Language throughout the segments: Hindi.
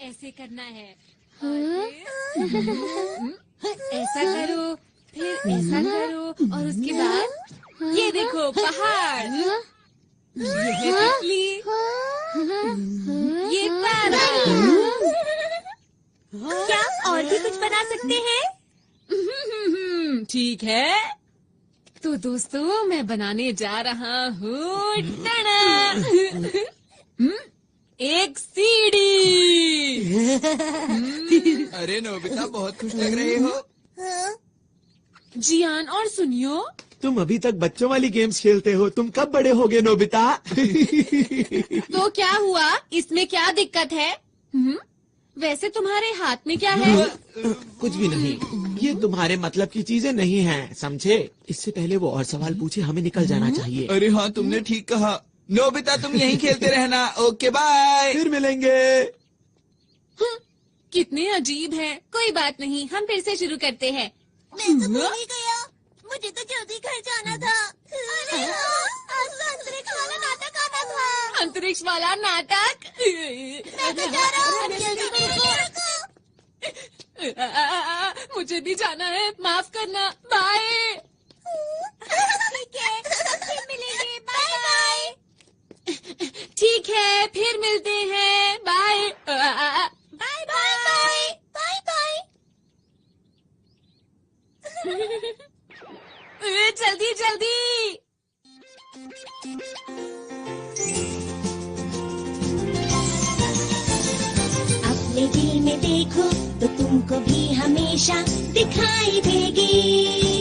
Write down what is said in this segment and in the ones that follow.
ऐसे करना है। ऐसा करो, फिर ऐसा करो और उसके बाद ये देखो पहाड़, ये है तितली, ये तारा। क्या और भी कुछ बना सकते हैं? ठीक है, तो दोस्तों मैं बनाने जा रहा हूँ एक सीढ़ी। अरे नोबिता बहुत खुश लग रहे हो। जियान और सुनियो, तुम अभी तक बच्चों वाली गेम्स खेलते हो, तुम कब बड़े होगे नोबिता? तो क्या हुआ, इसमें क्या दिक्कत है? वैसे तुम्हारे हाथ में क्या है? कुछ भी नहीं, ये तुम्हारे मतलब की चीजें नहीं हैं, समझे? इससे पहले वो और सवाल पूछे, हमें निकल जाना चाहिए। अरे हाँ, तुमने ठीक कहा। नोबिता तुम यहीं खेलते रहना। Okay bye. फिर मिलेंगे। कितने अजीब हैं। कोई बात नहीं, हम फिर से शुरू करते हैं। मैं तो भूल ही गया, मुझे तो जल्दी घर जाना था। अरे आज तो अंतरिक्ष वाला नाटक आना था। अंतरिक्ष वाला नाटक? मैं तो जा रहा हूँ, जल्दी मेरे को। मुझे भी जाना है, माफ करना। बाय। ठीक है, फिर मिलेंगे। Bye bye. ठीक है, फिर मिलते हैं। Bye bye bye bye bye. जल्दी जल्दी। अपने दिल में देखो तो तुमको भी हमेशा दिखाई देगी,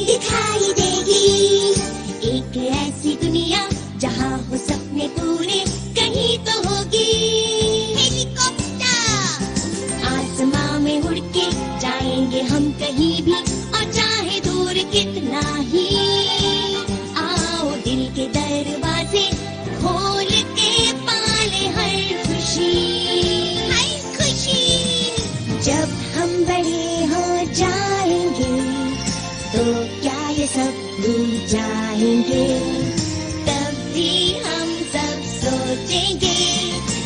दिखाई देगी। एक ऐसी दुनिया जहाँ हो सपने पूरे कहीं तो होगी। हेलीकॉप्टर आसमां में उड़ के जाएंगे हम कहीं भी, और चाहे दूर कितना ही। आओ दिल के दरवाजे खोल के पाले हर खुशी, हर खुशी। जब हम बड़े हो जाएंगे तो क्या ये सब भूल जाएंगे? तब भी हम सब सोचेंगे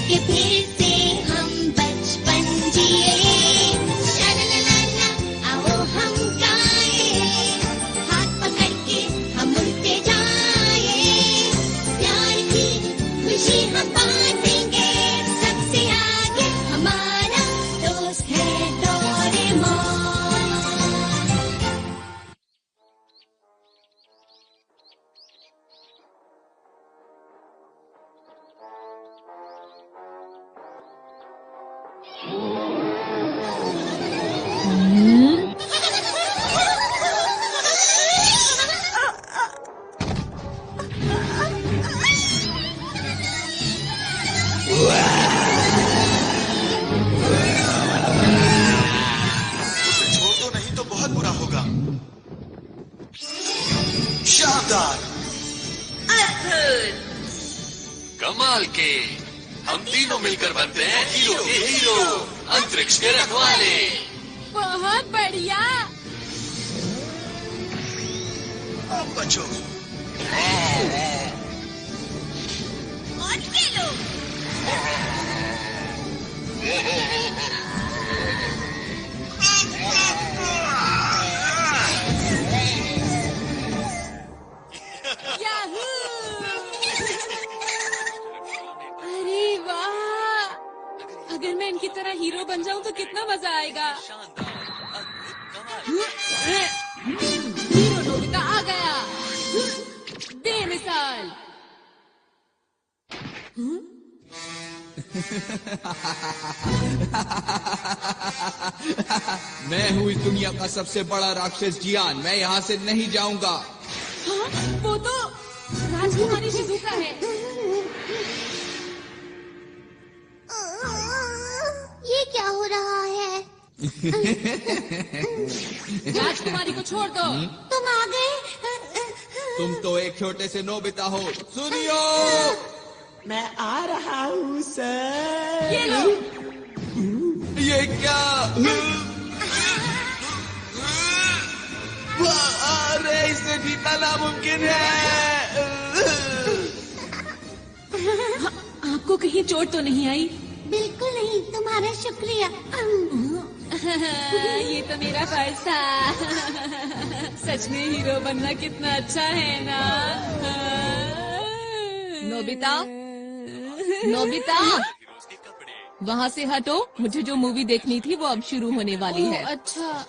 कि फिर से हम बचपन जिए। शालालाला, आओ हम गाए, हाथ पकड़ के हम उड़ते जाए। प्यार की खुशी हम बांटेंगे, सबसे आगे हमारा दोस्त है डोरेमोन। उसे छोड़ दो, नहीं तो बहुत बुरा होगा। शानदार, कमाल के। हम तीनों मिलकर बनते हैं हीरो के हीरो, अंतरिक्ष के रखवाले। बहुत बढ़िया। अब बचो। और खेलो। याहू! अरे वाह, अगर मैं इनकी तरह हीरो बन जाऊं तो कितना मजा आएगा। हीरो नोबिता आ गया, बेमिसाल। मैं हूँ इस दुनिया का सबसे बड़ा राक्षस जियान। मैं यहाँ से नहीं जाऊंगा। हाँ, वो तो राजकुमारी शिजुका है। ये क्या हो रहा है? राजकुमारी को छोड़ दो। तुम आ गए। तुम तो एक छोटे से नोबिता हो। सुनियो, मैं आ रहा हूँ सर। ये लो। ये क्या? अरे इससे जीतना नामुमकिन है। आपको कहीं चोट तो नहीं आई? बिल्कुल नहीं, तुम्हारा शुक्रिया। ये तो मेरा फर्ज था। सच में हीरो बनना कितना अच्छा है ना। नोबिता, नोबिता, वहाँ से हटो। मुझे जो मूवी देखनी थी वो अब शुरू होने वाली है। अच्छा,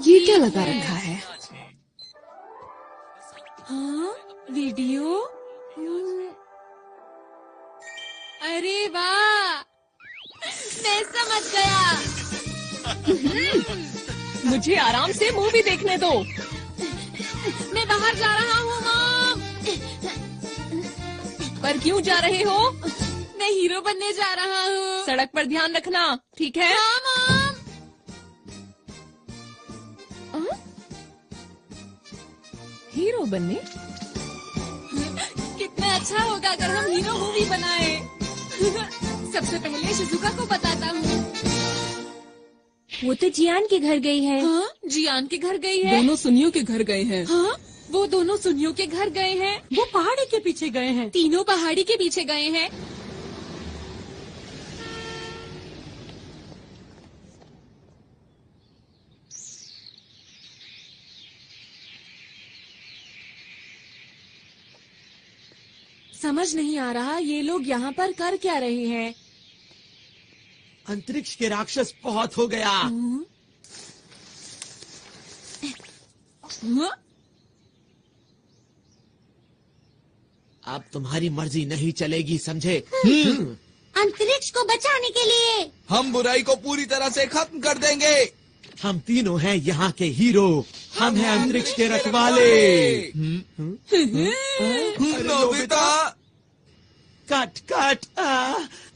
ये क्या लगा रखा है? हाँ, वीडियो। अरे वाह, मैं समझ गया। मुझे आराम से मूवी देखने दो। मैं बाहर जा रहा हूँ मॉम। पर क्यों जा रहे हो? मैं हीरो बनने जा रहा हूँ। सड़क पर ध्यान रखना, ठीक है? हाँ मॉम। हीरो बनने? कितना अच्छा होगा अगर हम हीरो मूवी बनाए। सबसे पहले शिजुका को बताता हूँ। वो तो जियान के घर गई है। हाँ, जियान के घर गई है। दोनों सुनियों के घर गए हैं। हाँ, वो दोनों सुनियों के घर गए हैं। वो पहाड़ी के पीछे गए हैं। तीनों पहाड़ी के पीछे गए हैं। समझ नहीं आ रहा ये लोग यहाँ पर कर क्या रहे हैं। अंतरिक्ष के राक्षस बहुत हो गया। हाँ? अब तुम्हारी मर्जी नहीं चलेगी, समझे? अंतरिक्ष को बचाने के लिए हम बुराई को पूरी तरह से खत्म कर देंगे। हम तीनों हैं यहाँ के हीरो। हम हैं अंतरिक्ष के रखवाले। Nobita, cut cut.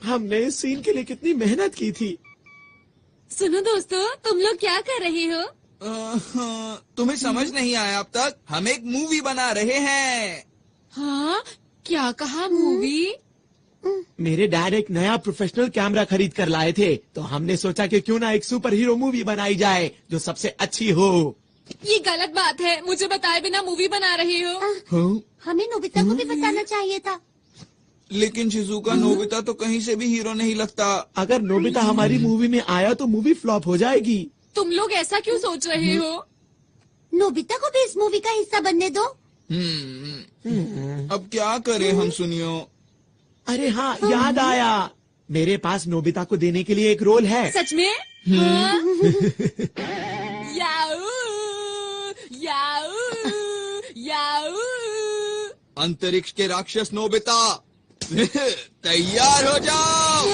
हमने इस सीन के लिए कितनी मेहनत की थी। सुनो दोस्तों, तुम लोग क्या कर रहे हो? तुम्हें समझ नहीं आया अब तक? हम एक मूवी बना रहे हैं। हाँ, क्या कहा मूवी? मेरे डैड एक नया प्रोफेशनल कैमरा खरीद कर लाए थे, तो हमने सोचा कि क्यों ना एक सुपर हीरो मूवी बनाई जाए जो सबसे अच्छी हो। ये गलत बात है, मुझे बताए बिना मूवी बना रहे हो। हाँ? हमें नोबिता को भी बताना चाहिए था। लेकिन शिजुका, नोबिता तो कहीं से भी हीरो नहीं लगता। अगर नोबिता हमारी मूवी में आया तो मूवी फ्लॉप हो जाएगी। तुम लोग ऐसा क्यों सोच रहे हो? नोबिता को भी इस मूवी का हिस्सा बनने दो। अब क्या करें हम सुनियो? अरे हाँ, याद आया। मेरे पास नोबिता को देने के लिए एक रोल है। सच में? हाँ? याऊ, याऊ, याऊ। अंतरिक्ष के राक्षस नोबिता, तैयार हो जाओ।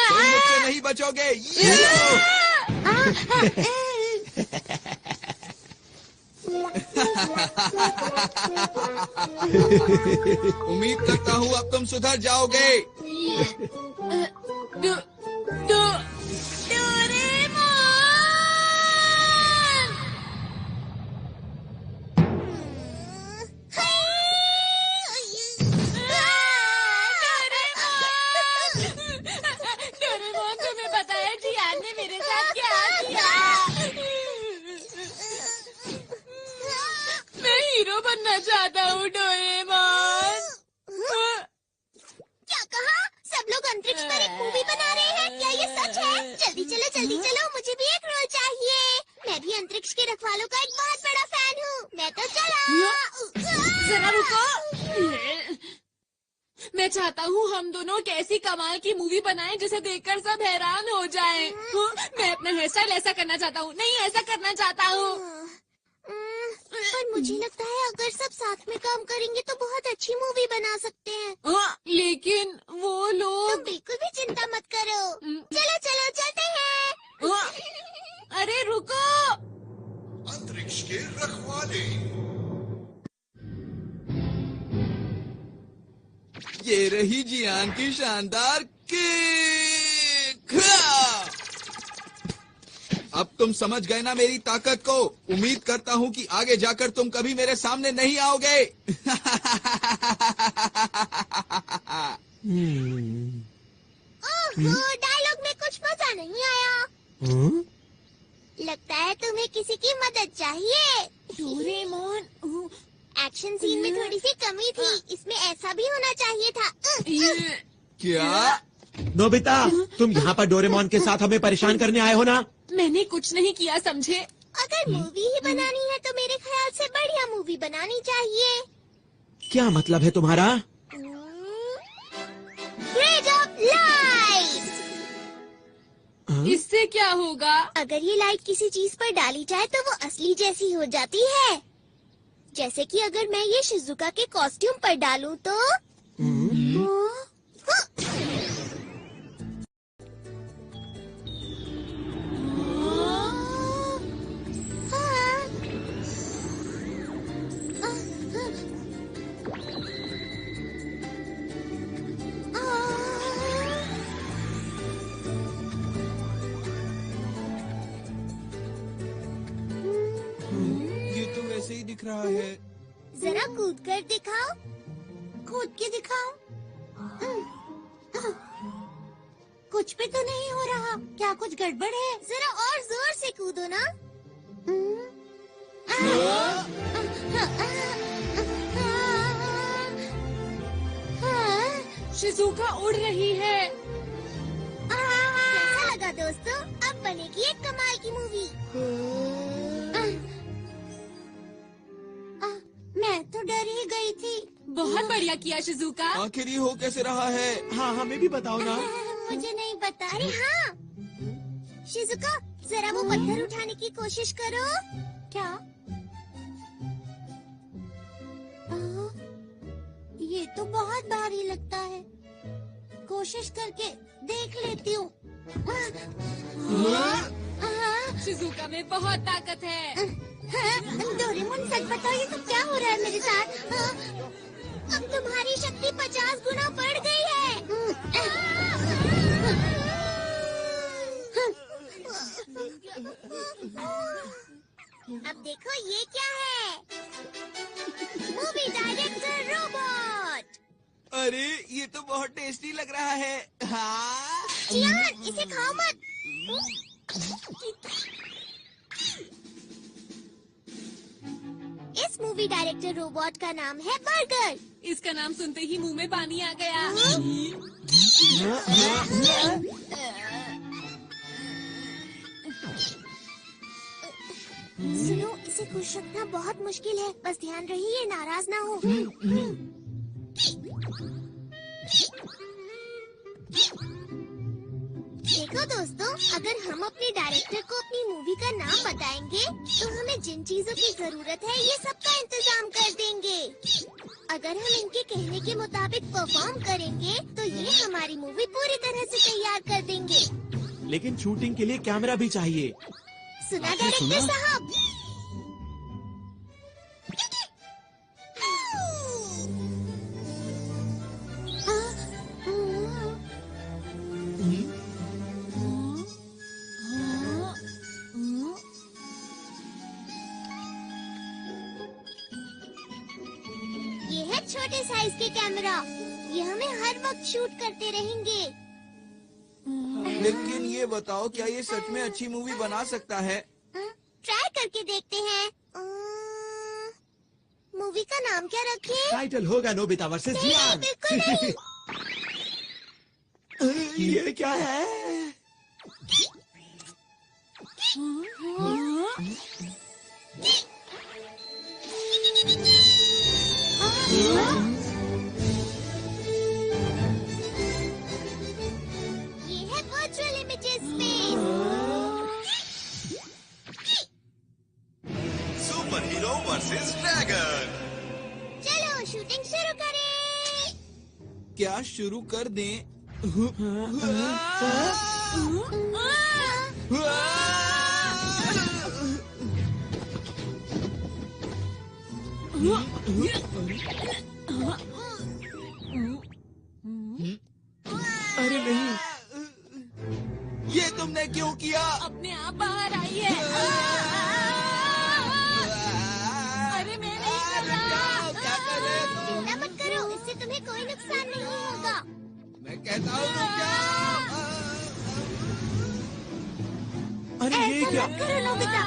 तुम मुझसे नहीं बचोगे। उम्मीद करता हूँ अब तुम सुधर जाओगे। डोरेमोन, तुम्हें बताया जियान ने मेरे साथ क्या किया? मैं हीरो बनना चाहता हूँ डोरेमोन। क्या कहा? सब लोग अंतरिक्ष पर एक मूवी बना रहे हैं? क्या ये सच है? जल्दी चलो, मुझे भी एक रोल चाहिए। मैं भी अंतरिक्ष के रखवालों का एक बहुत बड़ा फैन हूँ। मैं तो चला। जरा रुको। मैं चाहता हूँ हम दोनों कैसी कमाल की मूवी बनाएं जिसे देखकर सब हैरान हो जाएं। मैं अपना हेयर स्टाइल ऐसा करना चाहता हूँ। नहीं, ऐसा करना चाहता हूँ। पर मुझे लगता है अगर सब साथ में काम करेंगे तो बहुत अच्छी मूवी बना सकते हैं। लेकिन वो तुम लोग। बिल्कुल भी चिंता मत करो। चलो चलते हैं। अरे रुको। अंतरिक्ष के रखवाले। ये रही जियान की शानदार किक। अब तुम समझ गए ना मेरी ताकत को। उम्मीद करता हूँ कि आगे जाकर तुम कभी मेरे सामने नहीं आओगे। डायलॉग में कुछ मजा नहीं आया। लगता है तुम्हें किसी की मदद चाहिए। डोरेमोन, एक्शन सीन में थोड़ी सी कमी थी। इसमें ऐसा भी होना चाहिए था। क्या? नोबिता, तुम यहाँ पर डोरेमोन के साथ हमें परेशान करने आए हो ना? मैंने कुछ नहीं किया, समझे? अगर मूवी ही बनानी है तो मेरे ख्याल से बढ़िया मूवी बनानी चाहिए। क्या मतलब है तुम्हारा? Grade of light. इससे क्या होगा? अगर ये लाइट किसी चीज पर डाली जाए तो वो असली जैसी हो जाती है। जैसे कि अगर मैं ये शिजुका के कॉस्ट्यूम पर डालूं तो ये तो वैसे ही दिख रहा है। जरा कूद कर दिखाओ। कूद के दिखाओ। कुछ भी तो नहीं हो रहा। क्या कुछ गड़बड़ है? जरा और जोर से कूदो ना। शिजुका उड़ रही है। कैसा लगा दोस्तों? अब बनेगी एक कमाल की मूवी। मैं तो डर ही गई थी। बहुत बढ़िया किया शिजुका। आखिर ये हो कैसे रहा है? हाँ, हमें भी बताओ ना। मुझे नहीं पता। अरे हाँ, शिजुका जरा वो पत्थर उठाने की कोशिश करो। क्या? ये तो बहुत भारी लगता है। कोशिश करके देख लेती हूँ। शिजुका में बहुत ताकत है। डोरेमोन सच बताओ, ये तो क्या हो रहा है मेरे साथ? अब तुम्हारी शक्ति 50 गुना बढ़ गई है। अब देखो ये क्या है? Movie director robot. अरे ये तो बहुत टेस्टी लग रहा है। हाँ। चियान, इसे खाओ मत। इस मूवी डायरेक्टर रोबोट का नाम है बर्गर। इसका नाम सुनते ही मुंह में पानी आ गया। सुनो, इसे खुश रखना बहुत मुश्किल है। बस ध्यान रहिए, नाराज ना हो। देखो दोस्तों, अगर हम अपने डायरेक्टर को अपनी मूवी का नाम बताएंगे तो हमें जिन चीजों की जरूरत है ये सबका इंतजाम कर देंगे। अगर हम इनके कहने के मुताबिक परफॉर्म करेंगे तो ये हमारी मूवी पूरी तरह से तैयार कर देंगे। लेकिन शूटिंग के लिए कैमरा भी चाहिए। सुना डायरेक्टर साहब? ये है छोटे साइज के कैमरा। ये हमें हर वक्त शूट करते रहेंगे। लेकिन ये बताओ, क्या ये सच में अच्छी मूवी बना सकता है? ट्राई करके देखते हैं। मूवी का नाम क्या रखें? टाइटल होगा नोबिता वर्सेस नहीं, जियान। बिल्कुल नहीं। ये क्या है? ये है virtual images space. Super hero versus dragon. चलो शूटिंग शुरू करें। क्या शुरू कर दें? अरे नहीं, ये तुमने क्यों किया? अपने आप बाहर आई है। अरे मैं नहीं कर रहा। क्या कर रहे हो? चिंता मत करो, इससे तुम्हें कोई नुकसान नहीं होगा। मैं कहता हूँ रुक जाओ। अरे ये ऐसा क्या? मत करो नोबिता।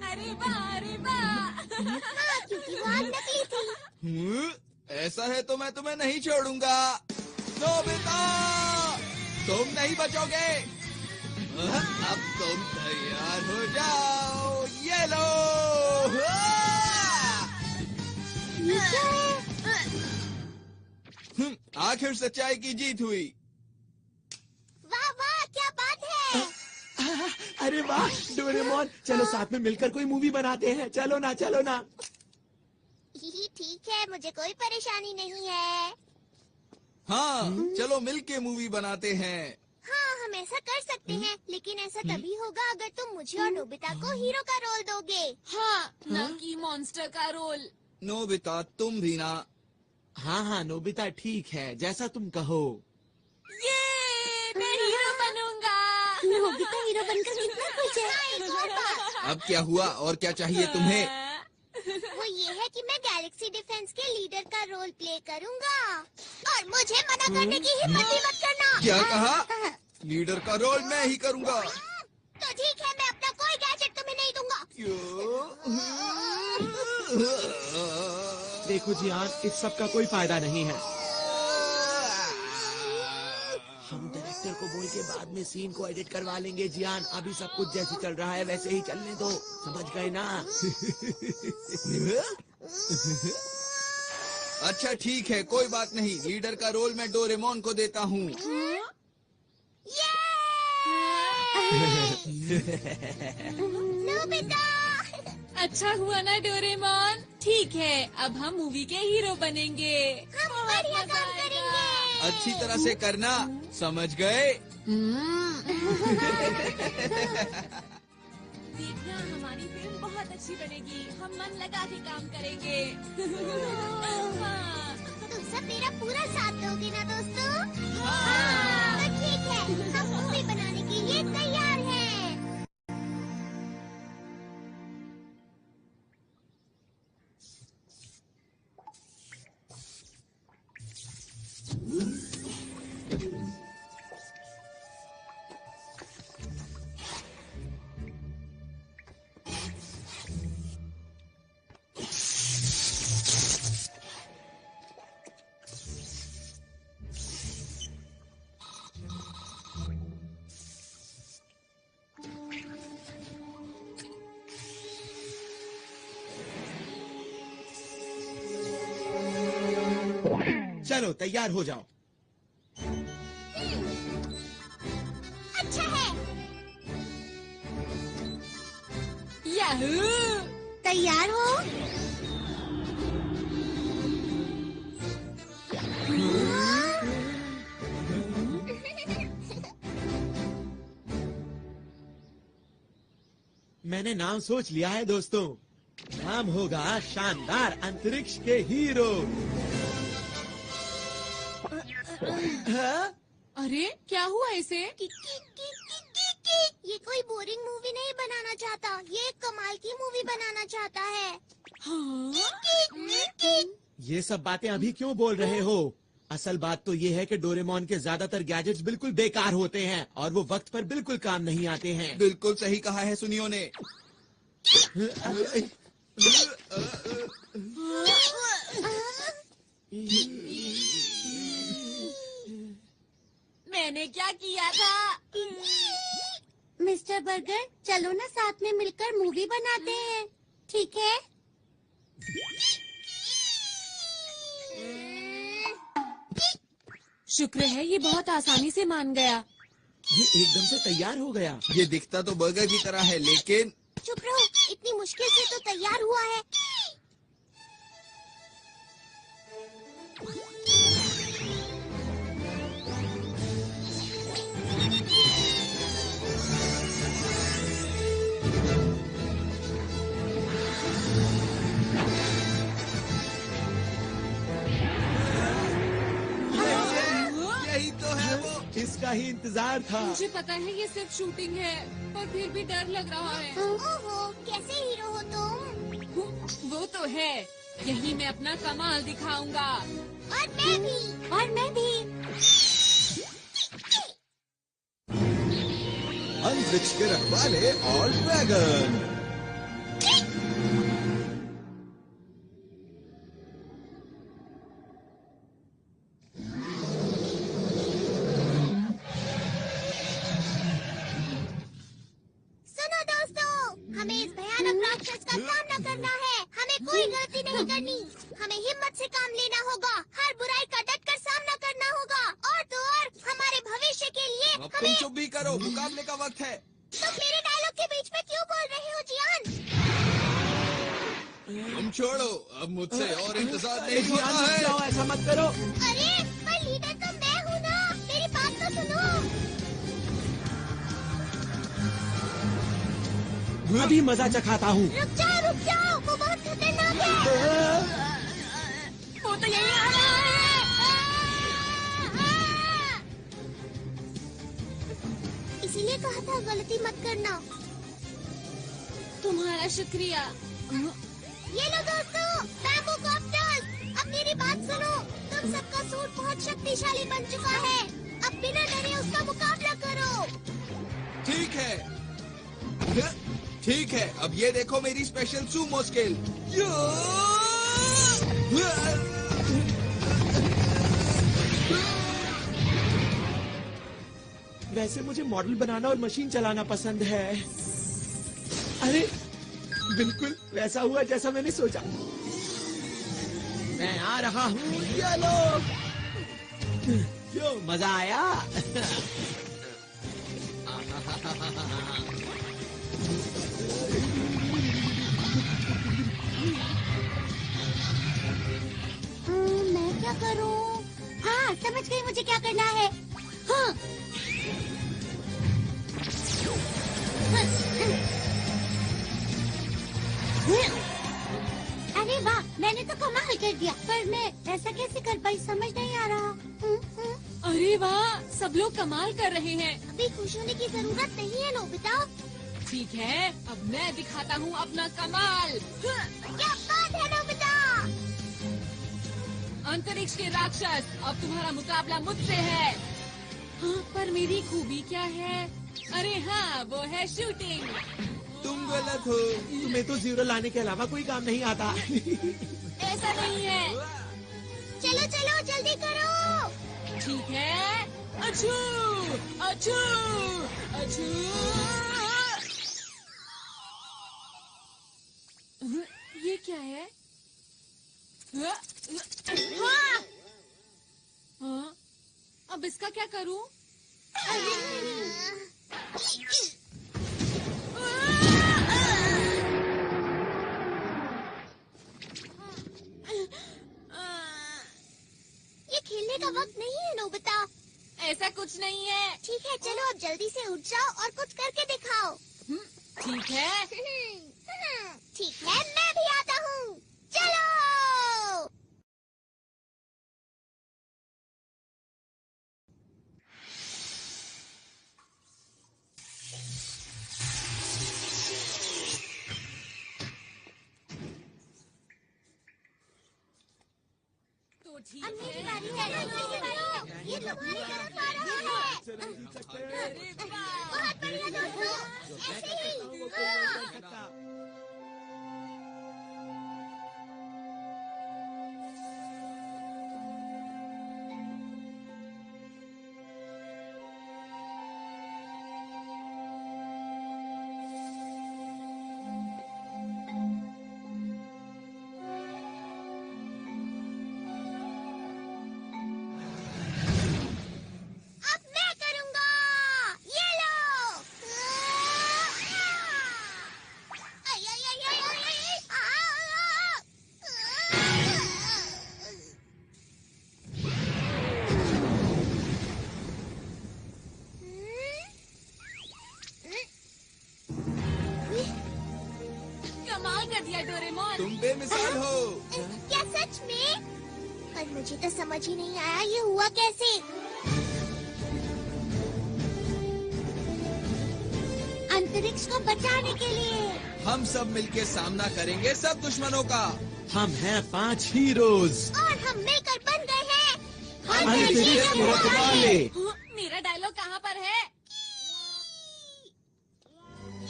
अरे वाह, अरे वाह। हाँ, क्योंकि वो आग नकली थी। ऐसा है तो मैं तुम्हें नहीं छोड़ूंगा। नोबिता, तुम नहीं बचोगे। अब तुम तैयार हो जाओ। ये लो। आखिर सच्चाई की जीत हुई। वाह वाह, क्या बात है। अरे वाह डोरेमोन, चलो साथ में मिलकर कोई मूवी बनाते हैं। चलो ना, चलो ना। ठीक है, मुझे कोई परेशानी नहीं है। हाँ, चलो मिलके मूवी बनाते हैं। हाँ, हम ऐसा कर सकते हैं, लेकिन ऐसा तभी होगा अगर तुम मुझे और नोबिता को हीरो का रोल दोगे। हाँ, ना कि मॉन्स्टर का रोल। नोबिता, तुम भी ना। हाँ हाँ नोबिता, ठीक है, जैसा तुम कहो। ये मैं हीरो बनूंगा। नोबिता हीरो बनकर कितना खुश है। एक और बात, अब क्या हुआ और क्या चाहिए तुम्हें? वो ये है कि मैं गैलेक्सी डिफेंस के लीडर का रोल प्ले करूंगा, और मुझे मना करने की हिम्मत भी मत करना। क्या कहा? लीडर का रोल मैं ही करूंगा। तो ठीक है, मैं अपना कोई गैजेट तुम्हें नहीं दूंगा। देखो जियान, इस सब का कोई फायदा नहीं है। हम डायरेक्टर को बोल के बाद में सीन को एडिट करवा लेंगे जियान। अभी सब कुछ जैसे चल रहा है वैसे ही चलने दो, समझ गए ना? अच्छा ठीक है, कोई बात नहीं। लीडर का रोल मैं डोरेमोन को देता हूँ। नोबिता, अच्छा हुआ ना डोरेमोन। ठीक है, अब हम मूवी के हीरो बनेंगे। हम बढ़िया काम करेंगे। अच्छी तरह से करना, समझ गए? देखना, हमारी फिल्म बहुत अच्छी बनेगी। हम मन लगा के काम करेंगे। हाँ। तुम सब मेरा पूरा साथ दोगे ना दोस्तों? हाँ। तो ठीक है, हम मूवी बनाने के लिए तैयार हैं। चलो तैयार हो जाओ। अच्छा है। याहू! तैयार हो? मैंने नाम सोच लिया है दोस्तों। नाम होगा शानदार अंतरिक्ष के हीरो। अरे क्या हुआ इसे? ये कोई बोरिंग मूवी नहीं बनाना चाहता, ये एक कमाल की मूवी बनाना चाहता है। हाँ? ये सब बातें अभी क्यों बोल रहे हो? असल बात तो ये है कि डोरेमोन के ज्यादातर गैजेट्स बिल्कुल बेकार होते हैं और वो वक्त पर बिल्कुल काम नहीं आते हैं। बिल्कुल सही कहा है सुनियो ने। मैंने क्या किया था? मिस्टर बर्गर, चलो ना साथ में मिलकर मूवी बनाते हैं, ठीक है? शुक्र है ये बहुत आसानी से मान गया। ये एकदम से तैयार हो गया। ये दिखता तो बर्गर की तरह है, लेकिन चुप रहो, इतनी मुश्किल से तो तैयार हुआ है। यही तो है वो। इसका ही इंतजार था। मुझे पता है ये सिर्फ शूटिंग है, पर फिर भी डर लग रहा है। ओहो, कैसे हीरो हो तुम? वो तो है, यही मैं अपना कमाल दिखाऊंगा। और मैं भी। और मैं भी। अंतरिक्ष के रखवाले और ड्रैगन। जल्दबाजी नहीं करनी। हमें हिम्मत से काम लेना होगा। हर बुराई का डटकर सामना करना होगा। और तो और हमारे भविष्य के लिए अब तुम चुप भी करो, मुकाबले का वक्त है। तुम मेरे डायलॉग के बीच में क्यों बोल रहे हो जियान? तुम छोड़ो, अब मुझसे और इंतजार नहीं जियान, होता रुक है। जाओ, ऐसा मत करो। अरे पर लीडर तो मैं हूँ ना, मेरी बात तो सुनो। अभी मजा चखाता हूँ। रुक जाओ, वो बहुत खतरनाक है। वो तो यही आ रहा है। इसीलिए कहा था गलती मत करना। तुम्हारा शुक्रिया। ये लो दोस्तों, बैम्बू कॉप्टर्स। अब मेरी बात सुनो, तुम सबका सूट बहुत शक्तिशाली बन चुका है। अब बिना डरे उसका मुकाबला करो। ठीक है, अब ये देखो मेरी स्पेशल सूमो स्किल। वैसे मुझे मॉडल बनाना और मशीन चलाना पसंद है। अरे बिल्कुल वैसा हुआ जैसा मैंने सोचा। मैं आ रहा हूँ, ये लो। क्यों मजा आया? मैं क्या करूं? हाँ, समझ गई मुझे क्या करना है। हाँ। अरे वाह, मैंने तो कमाल कर दिया। पर मैं ऐसा कैसे कर पाई, समझ नहीं आ रहा। अरे वाह, सब लोग कमाल कर रहे हैं। अभी खुश होने की जरूरत नहीं है नोबिता। ठीक है, अब मैं दिखाता हूँ अपना कमाल। क्या बात है नोबिता? अंतरिक्ष के राक्षस, अब तुम्हारा मुकाबला मुझसे है। हाँ, पर मेरी खूबी क्या है? अरे हाँ, वो है शूटिंग। तुम गलत हो। तुम्हें तो जीरो लाने के अलावा कोई काम नहीं आता। ऐसा नहीं है। चलो चलो जल्दी करो। ठीक है। अछू अछू अछू। ये क्या है? हाँ। हाँ? अब इसका क्या करूं? ये खेलने का वक्त नहीं है नोबिता। ऐसा कुछ नहीं है। ठीक है, चलो अब जल्दी से उठ जाओ और कुछ करके दिखाओ। ठीक है। ठीक है, मैं भी आता हूँ। चलो। तो ठीक अब मेरी है। बारी है। जल्दी करो। ये तुम्हारी तरफ आ रहा है। अरे वाह। बहुत बढ़िया दोस्तों, ऐसे ही। हाँ। अब मैं करूंगा। ये लो। आई, आई, आई, आई, आई, आई, कमाल कर दिया डोरेमोन। तुम बेमिसाल हो। क्या सच में? पर मुझे तो समझ ही नहीं आया ये हुआ कैसे। अंतरिक्ष को बचाने के लिए। हम सब मिलके सामना करेंगे सब दुश्मनों का। हम हैं 5 हीरोज। और हम मिलकर बन गए हैं अंतरिक्ष के रखवाले। हाँ, मेरा डायलॉग कहाँ पर है?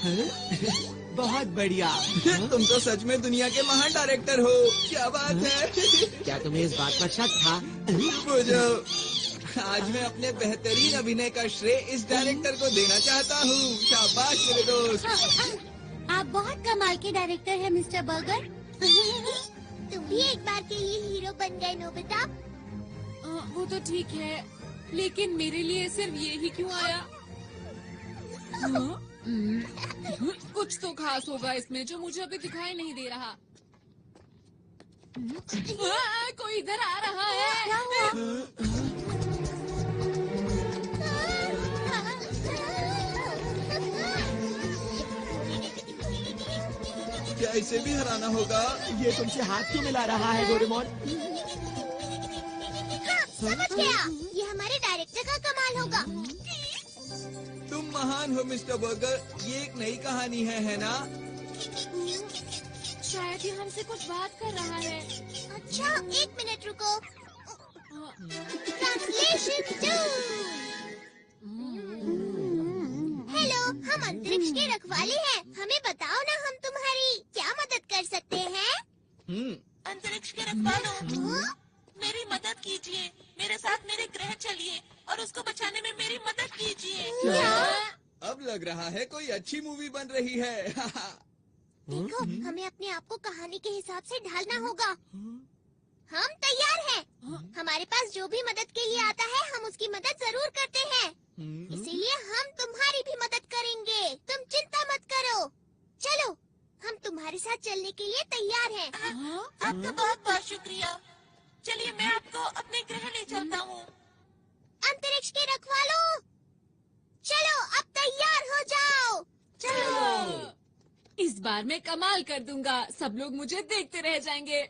हैं? बहुत बढ़िया। तुम तो सच में दुनिया के महान डायरेक्टर हो। क्या बात है। क्या तुम्हें इस बात पर शक था? बुझो, आज मैं अपने बेहतरीन अभिनय का श्रेय इस डायरेक्टर को देना चाहता हूँ। शाबाश मेरे दोस्त। आप बहुत कमाल के डायरेक्टर हैं मिस्टर बर्गर। तुम भी एक बार के लिए हीरो बन गए नोबिता। वो तो ठीक है, लेकिन मेरे लिए सिर्फ ये ही क्यों आया? कुछ तो खास होगा इसमें जो मुझे अभी दिखाई नहीं दे रहा। कोई इधर आ रहा है। क्या इसे भी हराना होगा? ये तुमसे हाथ क्यों मिला रहा है डोरेमोन? हाँ, समझ गया। ये हमारे डायरेक्टर का कमाल होगा। तुम महान हो मिस्टर बर्गर। ये एक नई कहानी है ना? शायद ये हमसे कुछ बात कर रहा है। अच्छा, 1 मिनट रुको। ट्रांसलेशन 2। हेलो, हम अंतरिक्ष के रखवाले हैं। हमें बताओ ना, हम तुम्हारी क्या मदद कर सकते हैं? अंतरिक्ष के रखवालों, मेरी मदद कीजिए। मेरे साथ मेरे ग्रह चलिए और उसको बचाने में मेरी मदद कीजिए। क्या? अब लग रहा है कोई अच्छी मूवी बन रही है। देखो, हमें अपने आप को कहानी के हिसाब से ढालना होगा। हम तैयार हैं। हमारे पास जो भी मदद के लिए आता है, हम उसकी मदद जरूर करते हैं। इसीलिए हम तुम्हारी भी मदद करेंगे। तुम चिंता मत करो। चलो, हम तुम्हारे साथ चलने के लिए तैयार हैं। आपका बहुत बहुत शुक्रिया। चलिए, मैं आपको अपने ग्रह ले चलता हूँ। अंतरिक्ष के रखवालों, चलो अब तैयार हो जाओ। चलो, इस बार मैं कमाल कर दूंगा। सब लोग मुझे देखते रह जाएंगे।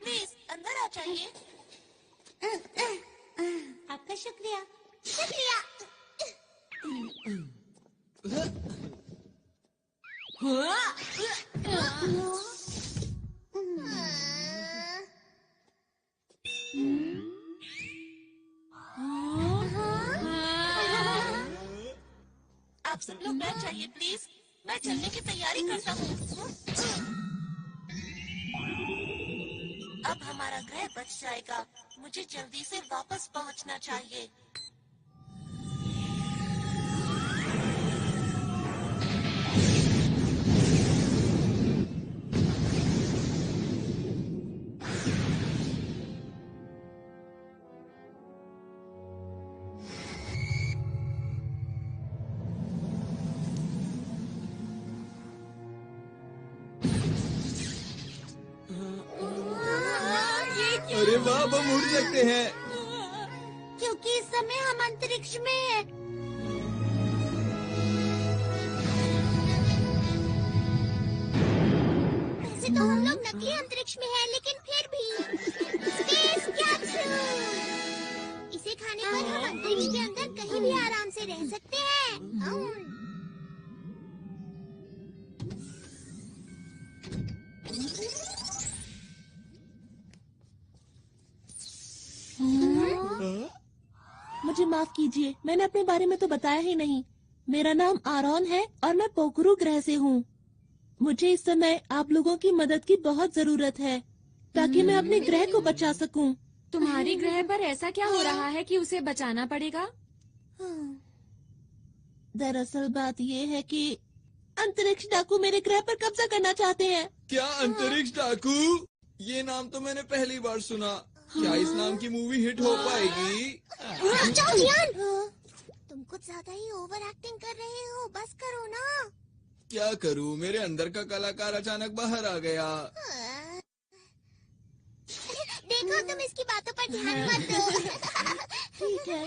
प्लीज अंदर आ जाइए। आपका शुक्रिया। शुक्रिया। आप सब लोग बैठ जाइए प्लीज। मैं चलने की तैयारी करता हूँ। अब हमारा ग्रह बच जाएगा। मुझे जल्दी से वापस पहुँचना चाहिए। अरे वाह, हम उड़ सकते हैं। क्योंकि इस समय हम अंतरिक्ष में हैं। वैसे तो हम लोग नकली अंतरिक्ष में हैं, लेकिन फिर भी स्पेस कैप्सूल। इसे खाने पर हम अंतरिक्ष के अंदर कहीं भी आराम से रह सकते हैं। मुझे माफ कीजिए, मैंने अपने बारे में तो बताया ही नहीं। मेरा नाम आरोन है और मैं पोखरू ग्रह से हूँ। मुझे इस समय आप लोगों की मदद की बहुत जरूरत है ताकि मैं अपने ग्रह को बचा सकूं। तुम्हारी ग्रह पर ऐसा क्या हो रहा है कि उसे बचाना पड़ेगा? दरअसल बात ये है कि अंतरिक्ष डाकू मेरे ग्रह पर कब्जा करना चाहते हैं। क्या अंतरिक्ष डाकू? ये नाम तो मैंने पहली बार सुना। क्या इस नाम की मूवी हिट हो पाएगी? जाओ जियान। तुम कुछ ज्यादा ही ओवर एक्टिंग कर रहे हो। बस करो ना। क्या करूं? मेरे अंदर का कलाकार अचानक बाहर आ गया। देखो, तुम इसकी बातों पर ध्यान मत दो। ठीक है।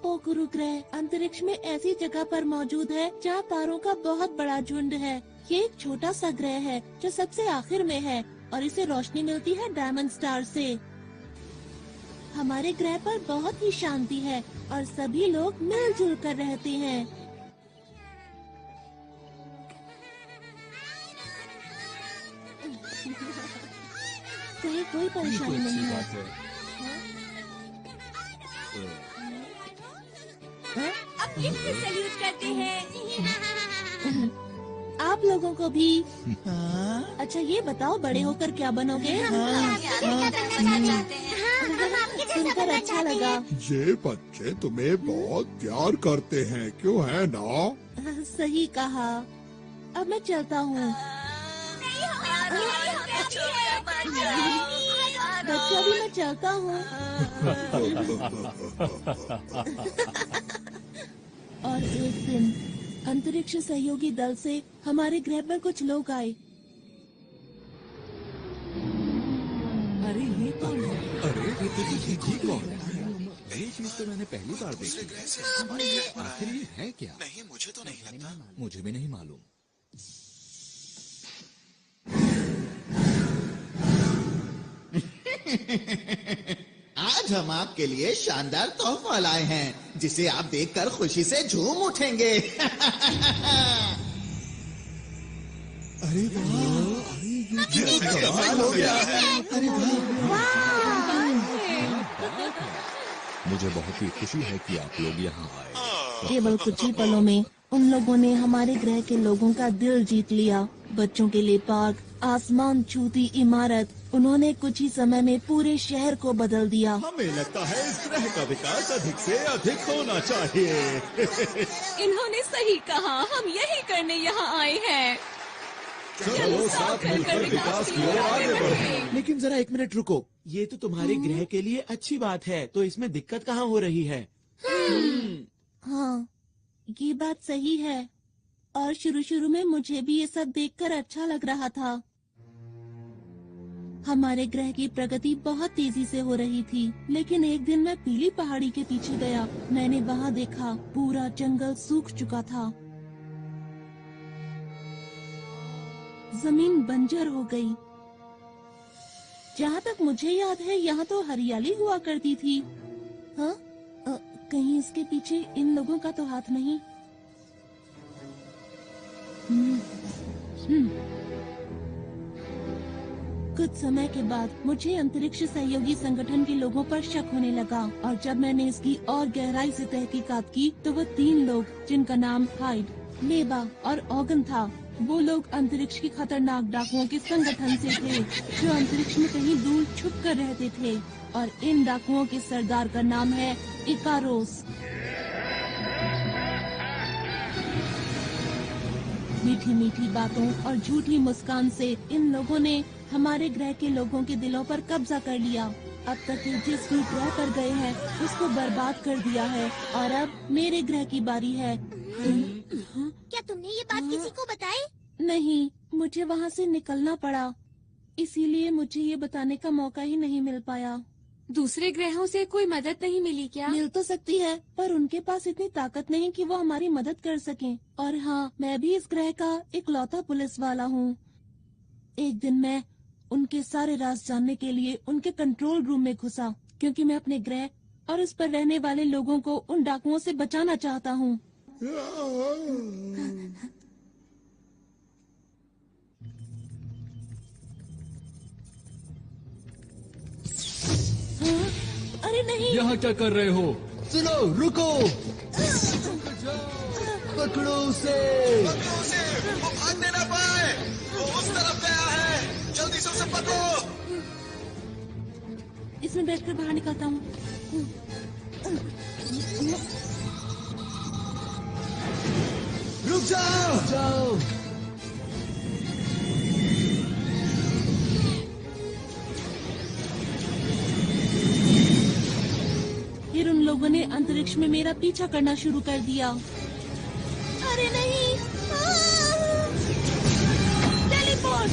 पोखरू ग्रह अंतरिक्ष में ऐसी जगह पर मौजूद है जहाँ तारों का बहुत बड़ा झुंड है। ये एक छोटा सा ग्रह है जो सबसे आखिर में है और इसे रोशनी मिलती है डायमंड स्टार से। हमारे ग्रह पर बहुत ही शांति है और सभी लोग मिलजुल कर रहते हैं। कहीं कोई परेशानी नहीं है। अब फिर से सैल्यूट करते हैं। आप लोगों को भी। हाँ? अच्छा ये बताओ, बड़े होकर क्या बनोगे? सुनकर अच्छा लगा। ये बच्चे तुम्हें बहुत प्यार करते हैं, क्यों है ना? सही कहा। अब मैं चलता हूँ। बच्चा भी मैं चलता हूँ। और एक दिन अंतरिक्ष सहयोगी दल से हमारे ग्रह पर कुछ लोग आए। अरे ये कौन है? अरे ये कौन है? यही चीज तो मैंने पहली बार देखी। आखिर ये है क्या? नहीं, मुझे तो नहीं लगता। मुझे भी नहीं मालूम। आज हम आपके लिए शानदार तोहफा लाए हैं, जिसे आप देखकर खुशी से झूम उठेंगे। अरे वाह, ये कमाल हो गया। अरे मुझे बहुत ही खुशी है कि आप लोग यहाँ आए। केवल कुछ ही पलों में उन लोगों ने हमारे ग्रह के लोगों का दिल जीत लिया। बच्चों के लिए पार्क, आसमान छूती इमारत, उन्होंने कुछ ही समय में पूरे शहर को बदल दिया। हमें लगता है इस ग्रह का विकास अधिक से अधिक होना चाहिए। इन्होंने सही कहा, हम यही करने यहाँ आए हैं। चलो साथ मिलकर विकास की ओर आगे बढ़ें। लेकिन जरा एक मिनट रुको, ये तो तुम्हारे ग्रह के लिए अच्छी बात है, तो इसमें दिक्कत कहाँ हो रही है? हाँ, ये बात सही है। और शुरू में मुझे भी ये सब देखकर अच्छा लग रहा था। हमारे ग्रह की प्रगति बहुत तेजी से हो रही थी, लेकिन एक दिन मैं पीली पहाड़ी के पीछे गया। मैंने वहाँ देखा, पूरा जंगल सूख चुका था। जमीन बंजर हो गई। जहाँ तक मुझे याद है, यहाँ तो हरियाली हुआ करती थी। हाँ? कहीं इसके पीछे इन लोगों का तो हाथ नहीं? कुछ समय के बाद मुझे अंतरिक्ष सहयोगी संगठन के लोगों पर शक होने लगा, और जब मैंने इसकी और गहराई से तहकीकात की तो वो 3 लोग, जिनका नाम हाइड, लेबा और ऑगन था, वो लोग अंतरिक्ष की खतरनाक डाकुओं के संगठन से थे, जो अंतरिक्ष में कहीं दूर छुप कर रहते थे। और इन डाकुओं के सरदार का नाम है इकारोस। मीठी मीठी बातों और झूठी मुस्कान से इन लोगों ने हमारे ग्रह के लोगों के दिलों पर कब्जा कर लिया। अब तक ये जिस भी ग्रह पर गए हैं उसको बर्बाद कर दिया है, और अब मेरे ग्रह की बारी है। क्या तुमने ये बात किसी को बताई? नहीं, मुझे वहाँ से निकलना पड़ा, इसीलिए मुझे ये बताने का मौका ही नहीं मिल पाया। दूसरे ग्रहों से कोई मदद नहीं मिली क्या? मिल तो सकती है, पर उनके पास इतनी ताकत नहीं कि वो हमारी मदद कर सकें। और हाँ, मैं भी इस ग्रह का इकलौता पुलिस वाला हूँ। एक दिन मैं उनके सारे राज जानने के लिए उनके कंट्रोल रूम में घुसा, क्योंकि मैं अपने ग्रह और उस पर रहने वाले लोगों को उन डाकुओं से बचाना चाहता हूँ। हाँ? अरे नहीं! यहाँ क्या कर रहे हो? सुनो, रुको, पकड़ो उसे। पकड़ो उसे, वो भागने ना पाए। वो उस तरफ गया है, जल्दी से उसे पकड़ो। इसमें बैठकर बाहर निकलता हूँ। रुक जाओ। फिर उन लोगों ने अंतरिक्ष में मेरा पीछा करना शुरू कर दिया। अरे नहीं! टेलीपोर्ट!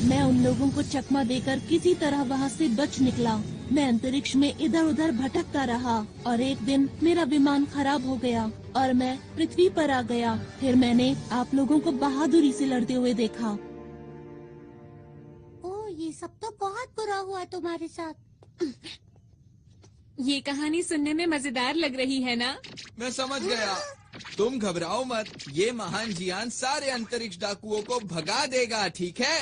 मैं उन लोगों को चकमा देकर किसी तरह वहाँ से बच निकला। मैं अंतरिक्ष में इधर उधर भटकता रहा, और एक दिन मेरा विमान खराब हो गया और मैं पृथ्वी पर आ गया। फिर मैंने आप लोगों को बहादुरी से लड़ते हुए देखा। ये सब तो बहुत बुरा हुआ तुम्हारे साथ। ये कहानी सुनने में मजेदार लग रही है ना? मैं समझ गया। तुम घबराओ मत, ये महान जियान सारे अंतरिक्ष डाकुओं को भगा देगा, ठीक है?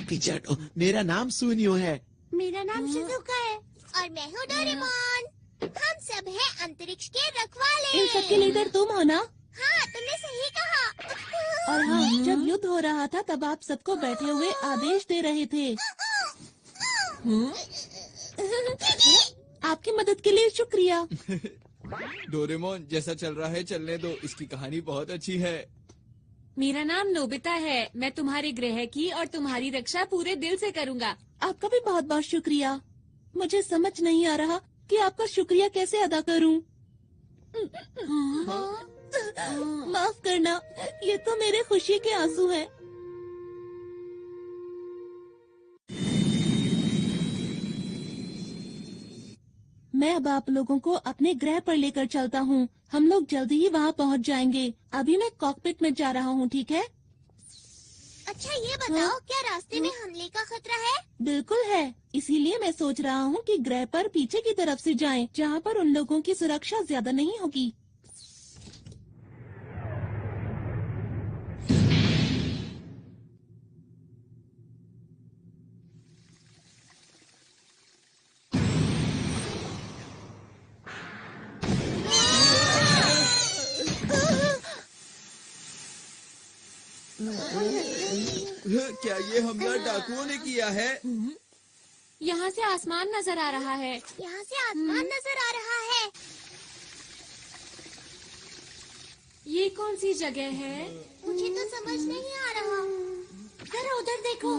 पीछे हटो। मेरा नाम सुनियो है। मेरा नाम शिजुका है। और मैं हूँ डोरेमोन। हम सब हैं अंतरिक्ष के रखवाले। इन सबके लीडर तुम हो ना? हाँ, तुमने सही कहा। और हाँ, जब युद्ध हो रहा था तब आप सबको बैठे हुए आदेश दे रहे थे। आपकी मदद के लिए शुक्रिया। डोरेमोन, जैसा चल रहा है चलने दो, इसकी कहानी बहुत अच्छी है। मेरा नाम नोबिता है। मैं तुम्हारे ग्रह की और तुम्हारी रक्षा पूरे दिल से करूँगा। आपका भी बहुत बहुत शुक्रिया। मुझे समझ नहीं आ रहा कि आपका शुक्रिया कैसे अदा करूं। माफ करना, ये तो मेरे खुशी के आंसू हैं। मैं अब आप लोगों को अपने ग्रह पर लेकर चलता हूँ। हम लोग जल्दी ही वहाँ पहुँच जाएंगे। अभी मैं कॉकपिट में जा रहा हूँ, ठीक है? अच्छा ये बताओ, क्या रास्ते में हमले का खतरा है? बिल्कुल है। इसीलिए मैं सोच रहा हूँ कि ग्रह पर पीछे की तरफ से जाएं, जहाँ पर उन लोगों की सुरक्षा ज्यादा नहीं होगी। क्या ये हमला डाकुओं ने किया है? यहाँ से आसमान नजर आ रहा है। यहाँ से आसमान नजर आ रहा है। ये कौन सी जगह है? मुझे तो समझ नहीं आ रहा। जरा उधर देखो।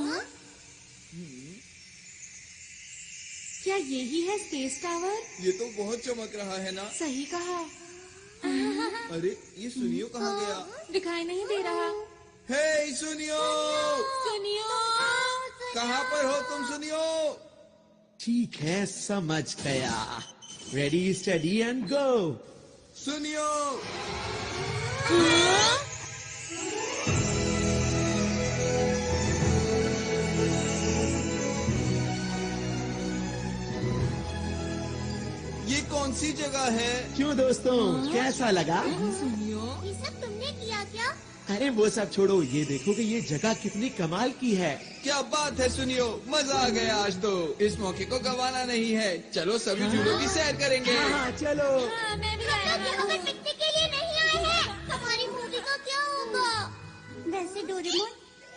क्या यही है स्पेस टावर? ये तो बहुत चमक रहा है ना। सही कहा। अरे ये सुनियो कहाँ गया? दिखाई नहीं दे रहा। हे सुनियो, सुनियो, कहाँ पर हो तुम सुनियो? ठीक है, समझ गया। Ready, study and go. सुनियो, ये कौन सी जगह है? क्यों दोस्तों, कैसा लगा? ये सब तुमने किया क्या? अरे वो सब छोड़ो, ये देखो कि ये जगह कितनी कमाल की है। क्या बात है सुनियो, मजा आ गया आज तो। इस मौके को गंवाना नहीं है। चलो सभी झूलों की सैर करेंगे। हाँ, चलो। हाँ, मैं भी आया हम हूँ। लोग पिकनिक के लिए नहीं आए हैं। हमारी मूवी का क्या होगा? वैसे डोरेमोन,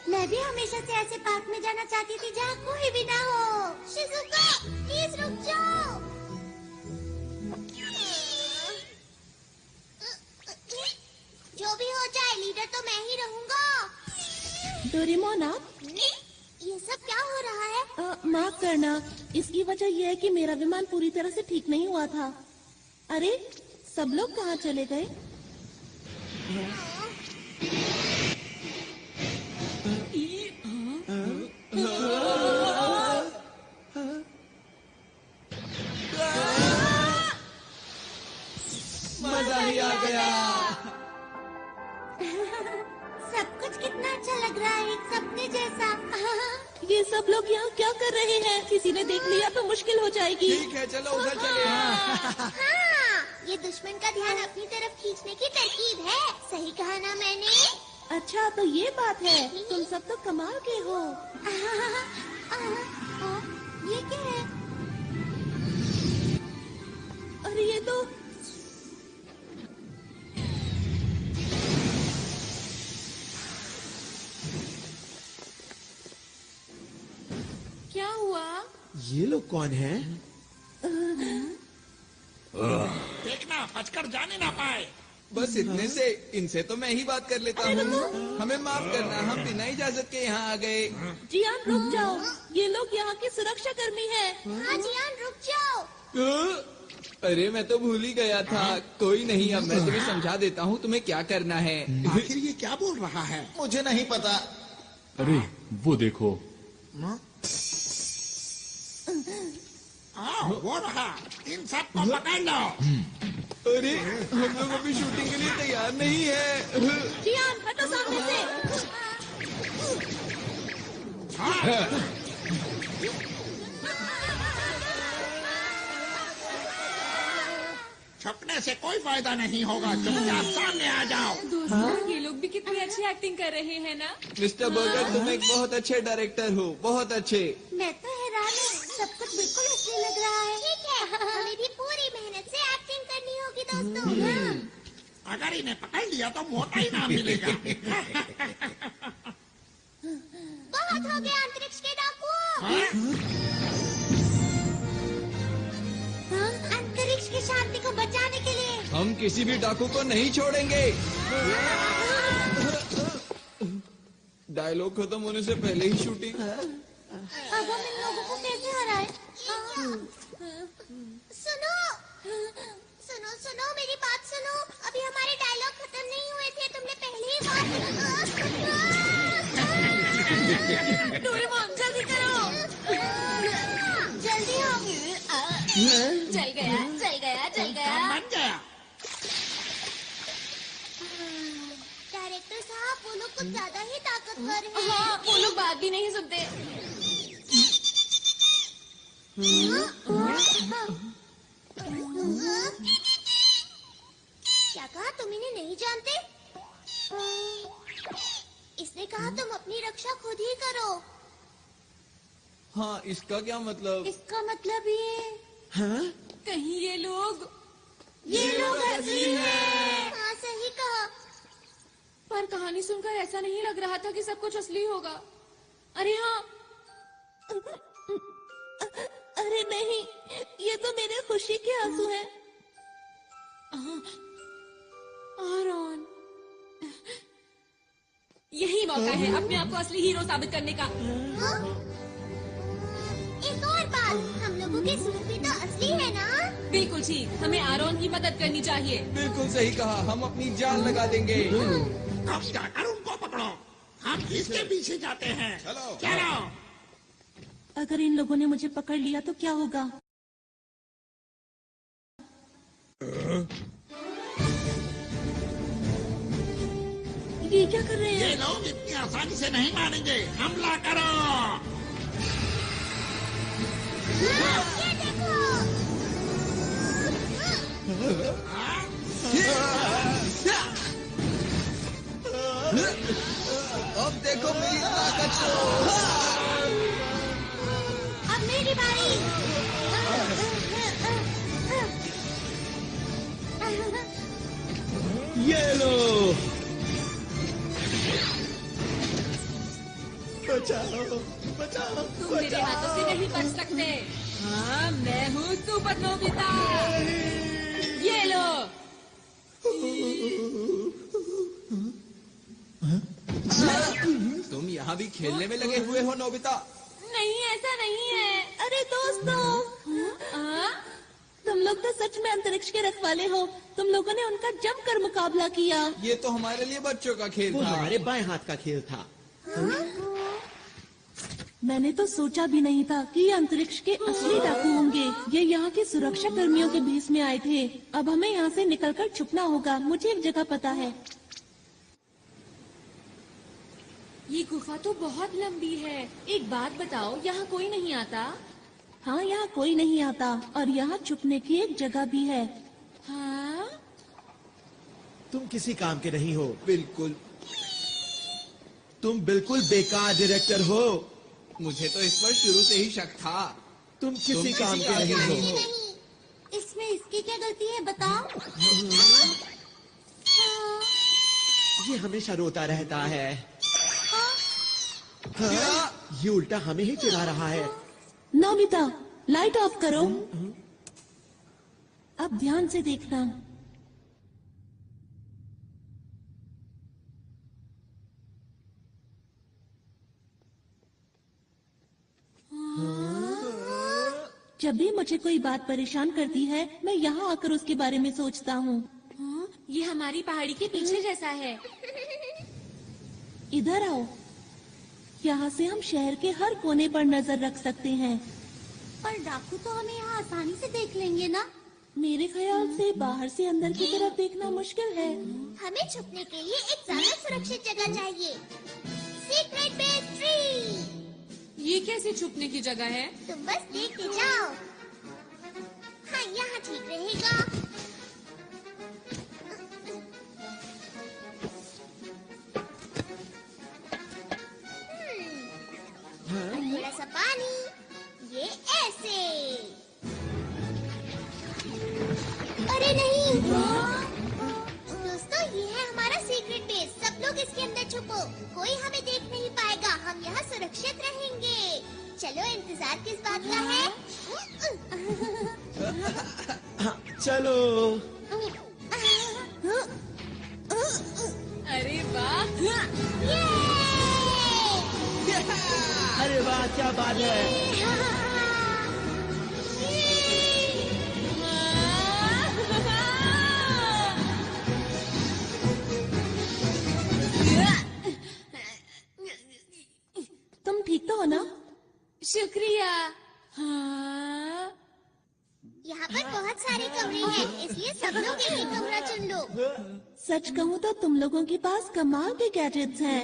मैं भी हमेशा से ऐसे पार्क में जाना चाहती थी जहाँ कोई भी ना हो। शिजुका, प्लीज रुक जाओ। जो भी हो जाए, लीडर तो मैं ही रहूँगा। डोरेमोन, आप ये सब क्या हो रहा है? माफ करना, इसकी वजह यह है कि मेरा विमान पूरी तरह से ठीक नहीं हुआ था। अरे सब लोग कहाँ चले गए? मजा ही आ गया। सब कुछ कितना अच्छा लग रहा है, एक सपने जैसा। ये सब लोग यहाँ क्या कर रहे हैं? किसी ने देख लिया तो मुश्किल हो जाएगी। ठीक है, चलो उधर चले। हाँ, ये दुश्मन का ध्यान अपनी तरफ खींचने की तरकीब है। सही कहा ना मैंने? अच्छा तो ये बात है, तुम सब तो कमाल के हो। ये क्या है? अरे ये तो क्या हुआ? ये लोग कौन हैं? देखना बचकर जाने ना पाए। बस इतने से, इनसे तो मैं ही बात कर लेता हूँ। हमें माफ करना, हम बिना इजाजत के यहाँ आ गए। जियान रुक जाओ, ये लोग यहाँ के सुरक्षा कर्मी हैं। हाँ जियान रुक जाओ। अरे मैं तो भूल ही गया था। कोई नहीं, अब मैं तुम्हें समझा देता हूँ तुम्हें क्या करना है। आखिर ये क्या बोल रहा है? मुझे नहीं पता। अरे वो देखो, वो रहा, इन सब को पकड़ लो। अरे हम लोग अभी शूटिंग के लिए तैयार नहीं है। जियान हटो सामने से। छुपने से कोई फायदा नहीं होगा, चुपचाप सामने आ जाओ। दोस्तों, ये लोग भी कितनी अच्छी एक्टिंग कर रहे हैं ना। मिस्टर बर्गर, तुम एक बहुत अच्छे डायरेक्टर हो, बहुत अच्छे। मैं तो हैरान हूँ, सब कुछ बिल्कुल असली लग रहा है। दूंगा। अगर इन्हें पकड़ लिया तो मोटा इनाम मिलेगा। बहुत हो गया अंतरिक्ष के डाकुओं। अंतरिक्ष की शांति को बचाने के लिए हम किसी भी डाकू को नहीं छोड़ेंगे। डायलॉग खत्म होने से पहले ही शूटिंग। अब हम इन लोगों को कैसे हराए? सुनो सुनो सुनो मेरी बात सुनो। अभी हमारे डायलॉग खत्म नहीं हुए थे। तुमने पहले ही बात। डोरेमोन जल्दी करो। जल्दी हो। चल गया चल गया चल गया। बन गया। डायरेक्टर साहब वो लोग कुछ ज्यादा ही ताकतवर हैं। हाँ, वो लोग बात भी नहीं सुनते। क्या कहा? तुम इन्हें नहीं जानते? इसने कहा तुम अपनी रक्षा खुद ही करो। हाँ, इसका क्या मतलब? इसका मतलब ये कहीं ये लोग असली हैं। हाँ सही कहा। पर कहानी सुनकर ऐसा नहीं लग रहा था कि सब कुछ असली होगा। अरे हाँ, अरे नहीं, ये तो मेरे खुशी के आंसू हैं। आरॉन, यही मौका है अपने आप को असली हीरो साबित करने का। एक और बात, हम लोगों के सूट भी तो असली है ना? बिल्कुल ठीक, हमें आरॉन की मदद करनी चाहिए। बिल्कुल सही कहा, हम अपनी जान लगा देंगे। अब जाकर उनको पकड़ो। हम इसके पीछे जाते हैं। चलो। चलो। अगर इन लोगों ने मुझे पकड़ लिया तो क्या होगा? ये क्या कर रहे ये हैं? लोग इतनी आसानी से नहीं मानेंगे। हमला करो। ये देखो। अब देखो मेरी ताकत को। अब मेरी बारी। ये लो। बचाओ बचाओ। तुम मेरे हाथों से नहीं बच सकते। हाँ, मैं हूँ सुपर नोबिता। ये लो। तुम यहाँ भी खेलने में लगे हुए हो नोबिता? नहीं, ऐसा नहीं है। अरे दोस्तों, हाँ? तुम लोग तो सच में अंतरिक्ष के रखवाले हो। तुम लोगों ने उनका जमकर मुकाबला किया। ये तो हमारे लिए बच्चों का खेल वो था। हमारे बाएं हाथ का खेल था। मैंने तो सोचा भी नहीं था कि ये अंतरिक्ष के असली डाकू होंगे। ये यहाँ के सुरक्षा कर्मियों के भेष में आए थे। अब हमें यहाँ से निकलकर छुपना होगा। मुझे एक जगह पता है। ये गुफा तो बहुत लंबी है। एक बात बताओ, यहाँ कोई नहीं आता? हाँ, यहाँ कोई नहीं आता और यहाँ छुपने की एक जगह भी है। हाँ? तुम किसी काम के नहीं हो। बिल्कुल। तुम बिल्कुल बेकार डायरेक्टर हो। मुझे तो इस पर शुरू से ही शक था। तुम किसी काम के नहीं नहीं, हो। नहीं। इसमें इसकी क्या गलती है बताओ? ये हमेशा रोता रहता है। हाँ, ये उल्टा हमें ही चिढ़ा रहा है। नोबिता, लाइट ऑफ करो। अब ध्यान से देखना। जब भी मुझे कोई बात परेशान करती है, मैं यहाँ आकर उसके बारे में सोचता हूँ। हाँ? ये हमारी पहाड़ी के पीछे जैसा है। इधर आओ। यहाँ से हम शहर के हर कोने पर नजर रख सकते हैं। पर डाकू तो हमें यहाँ आसानी से देख लेंगे ना? मेरे ख्याल से बाहर से अंदर की तरफ देखना मुश्किल है। हमें छुपने के लिए एक ज्यादा सुरक्षित जगह चाहिए। Secret base tree. ये कैसे छुपने की जगह है? तुम बस देखते जाओ। हाँ, यहाँ ठीक रहेगा। थोड़ा सा पानी। ये ऐसे। अरे अरे नहीं। दोस्तों, ये है हमारा सीक्रेट बेस। सब लोग इसके अंदर छुपो, कोई हमें देख नहीं पाएगा। हम यहाँ सुरक्षित रहेंगे। चलो, इंतजार किस बात का है? हाँ, चलो। अरे वाह! अरे वाह, क्या बात है। तुम ठीक तो हो ना? शुक्रिया। हाँ। यहाँ पर बहुत सारे कमरे हैं, इसलिए सब लोग एक ही कमरा चुन लो। सच कहूँ तो तुम लोगों के पास कमाल के गैजेट्स हैं।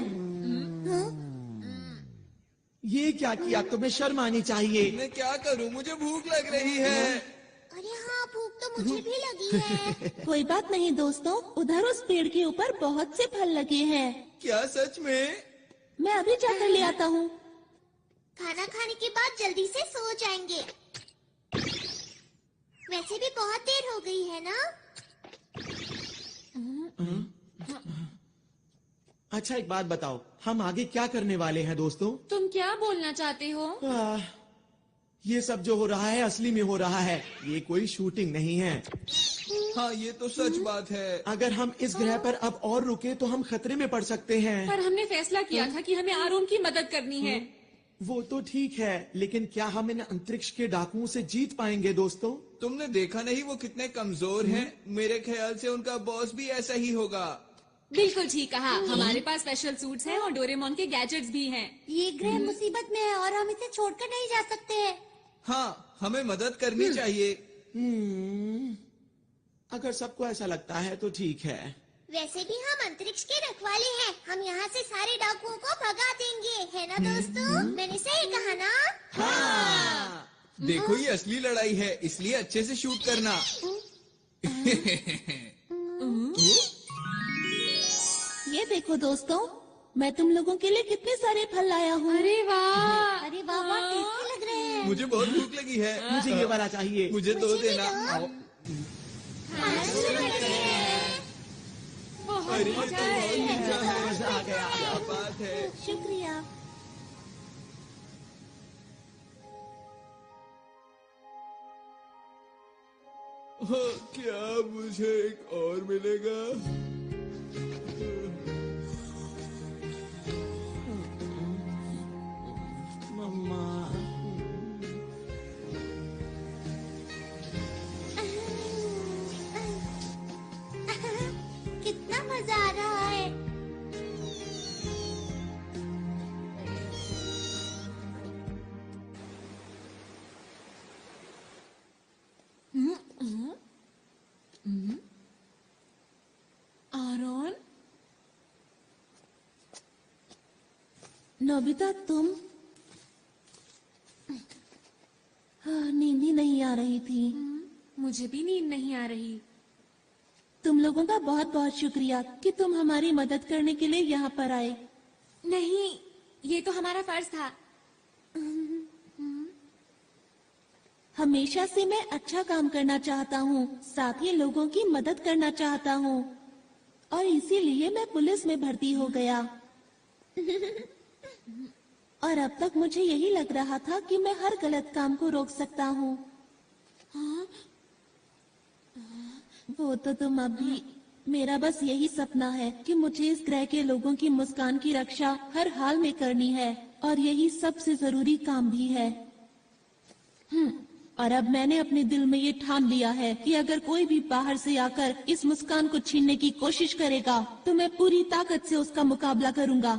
ये क्या किया? तुम्हें शर्म आनी चाहिए। मैं क्या करूं? मुझे भूख लग रही है। अरे हाँ, भूख तो मुझे भी लगी है। कोई बात नहीं दोस्तों, उधर उस पेड़ के ऊपर बहुत से फल लगे हैं। क्या सच में? मैं अभी जाकर ले आता हूँ। खाना खाने के बाद जल्दी से सो जाएंगे। वैसे भी बहुत देर हो गई है ना? अच्छा, एक बात बताओ, हम आगे क्या करने वाले हैं दोस्तों? तुम क्या बोलना चाहते हो? ये सब जो हो रहा है असली में हो रहा है, ये कोई शूटिंग नहीं है। हाँ, ये तो सच बात है। अगर हम इस ग्रह पर अब और रुके तो हम खतरे में पड़ सकते हैं। पर हमने फैसला किया था कि हमें आरोन की मदद करनी है। वो तो ठीक है, लेकिन क्या हम इन अंतरिक्ष के डाकुओं से जीत पाएंगे दोस्तों? तुमने देखा नहीं वो कितने कमजोर हैं? मेरे ख्याल से उनका बॉस भी ऐसा ही होगा। बिल्कुल ठीक कहा। हमारे पास स्पेशल सूट्स हैं और डोरेमोन के गैजेट्स भी हैं। ये ग्रह मुसीबत में है और हम इसे छोड़कर नहीं जा सकते हैं। हाँ, हमें मदद करनी चाहिए। अगर सबको ऐसा लगता है तो ठीक है। वैसे भी हम अंतरिक्ष के रखवाले हैं। हम यहाँ से सारे डाकुओं को भगा देंगे, है ना दोस्तों? मैंने सही कहा ना? हाँ। देखो, ये असली लड़ाई है, इसलिए अच्छे से शूट करना। ये देखो दोस्तों, मैं तुम लोगों के लिए कितने सारे फल लाया हूँ। अरे वाह! अरे वाह, बहुत टेस्टी लग रहे हैं। मुझे बहुत भूख लगी है। मुझे ये वाला चाहिए। मुझे दो मुझे भी देना। दो। आओ। खाना शुरू करते हैं। बहुत अरे, ये तो मजा बहुत है। मीठा है। मजा आ गया। क्या बात है। शुक्रिया। हाँ, क्या मुझे एक और मिलेगा? मम्मा। कितना मजा आ रहा है। आरोन, नोबिता, तुम? हाँ, नींद ही नहीं आ रही थी। मुझे भी नींद नहीं आ रही। तुम लोगों का बहुत बहुत शुक्रिया कि तुम हमारी मदद करने के लिए यहाँ पर आए। नहीं, ये तो हमारा फर्ज था। हमेशा से मैं अच्छा काम करना चाहता हूँ, साथ ही लोगों की मदद करना चाहता हूँ, और इसीलिए मैं पुलिस में भर्ती हो गया। और अब तक मुझे यही लग रहा था कि मैं हर गलत काम को रोक सकता हूँ। वो तो तुम अभी, मेरा बस यही सपना है कि मुझे इस ग्रह के लोगों की मुस्कान की रक्षा हर हाल में करनी है, और यही सबसे जरूरी काम भी है। और अब मैंने अपने दिल में ये ठान लिया है कि अगर कोई भी बाहर से आकर इस मुस्कान को छीनने की कोशिश करेगा तो मैं पूरी ताकत से उसका मुकाबला करूंगा।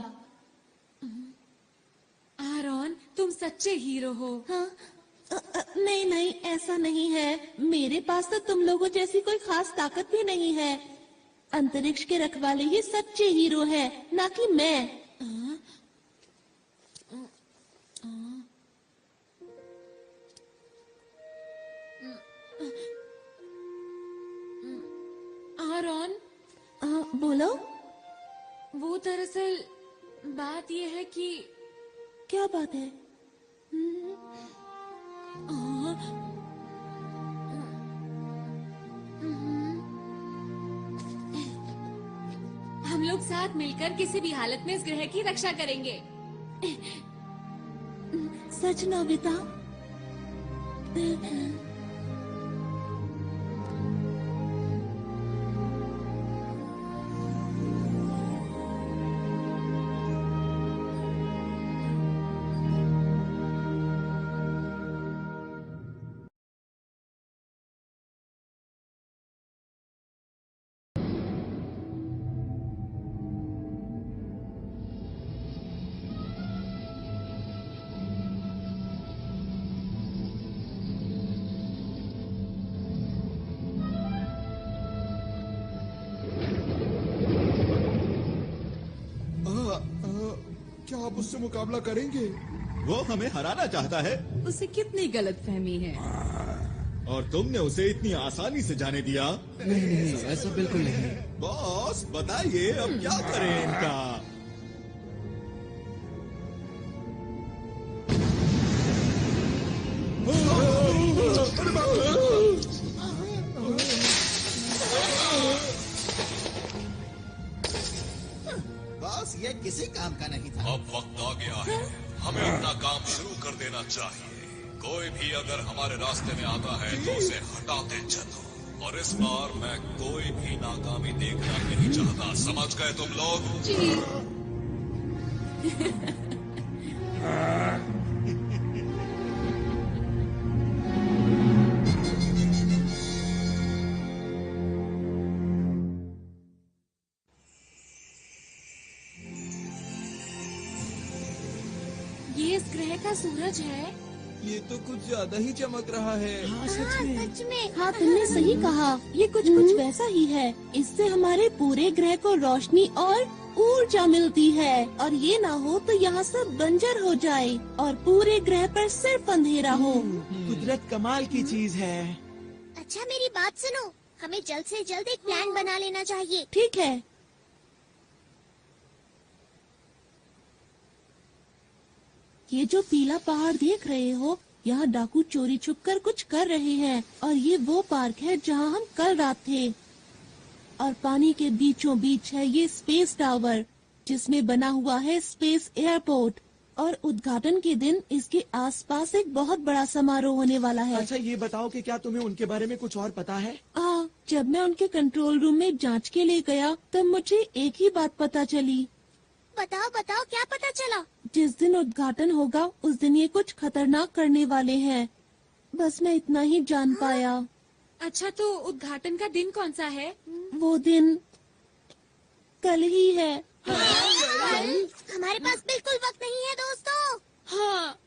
आरोन, तुम सच्चे हीरो हो। हाँ? नहीं नहीं, ऐसा नहीं है। मेरे पास तो तुम लोगों जैसी कोई खास ताकत भी नहीं है। अंतरिक्ष के रखवाले ही सच्चे हीरो है, ना कि मैं। आरोन, बोलो। वो दरअसल बात ये है कि क्या बात है? साथ मिलकर किसी भी हालत में इस ग्रह की रक्षा करेंगे। सच नोबिता? क्या आप उससे मुकाबला करेंगे? वो हमें हराना चाहता है उसे कितनी गलतफहमी है। और तुमने उसे इतनी आसानी से जाने दिया। नहीं, ऐसा बिल्कुल नहीं। बॉस बताइए अब क्या करें इनका। बॉस ये किसी काम का नहीं था। अब वक्त आ गया है, हमें अपना काम शुरू कर देना चाहिए। कोई भी अगर हमारे रास्ते में आता है तो उसे हटाते चलो। और इस बार मैं कोई भी नाकामी देखना नहीं चाहता, समझ गए तुम लोग? जी। ये इस ग्रह का सूरज है। ये तो कुछ ज्यादा ही चमक रहा है। हाँ, सच में। हाँ, तुमने सही कहा। ये कुछ वैसा ही है। इससे हमारे पूरे ग्रह को रोशनी और ऊर्जा मिलती है। और ये ना हो तो यहाँ सब बंजर हो जाए और पूरे ग्रह पर सिर्फ अंधेरा हो। कुदरत कमाल की चीज है। अच्छा मेरी बात सुनो, हमें जल्द से जल्द एक प्लान बना लेना चाहिए। ठीक है। ये जो पीला पहाड़ देख रहे हो, यहाँ डाकू चोरी छुपकर कुछ कर रहे हैं। और ये वो पार्क है जहाँ हम कल रात थे। और पानी के बीचों बीच है ये स्पेस टावर, जिसमें बना हुआ है स्पेस एयरपोर्ट। और उद्घाटन के दिन इसके आसपास एक बहुत बड़ा समारोह होने वाला है। अच्छा ये बताओ कि क्या तुम्हें उनके बारे में कुछ और पता है? जब मैं उनके कंट्रोल रूम में जांच के लिए गया तब मुझे एक ही बात पता चली। बताओ बताओ, क्या पता चला? जिस दिन उद्घाटन होगा उस दिन ये कुछ खतरनाक करने वाले हैं। बस मैं इतना ही जान पाया। अच्छा तो उद्घाटन का दिन कौन सा है? वो दिन कल ही है। हमारे पास बिल्कुल वक्त नहीं है दोस्तों। हाँ।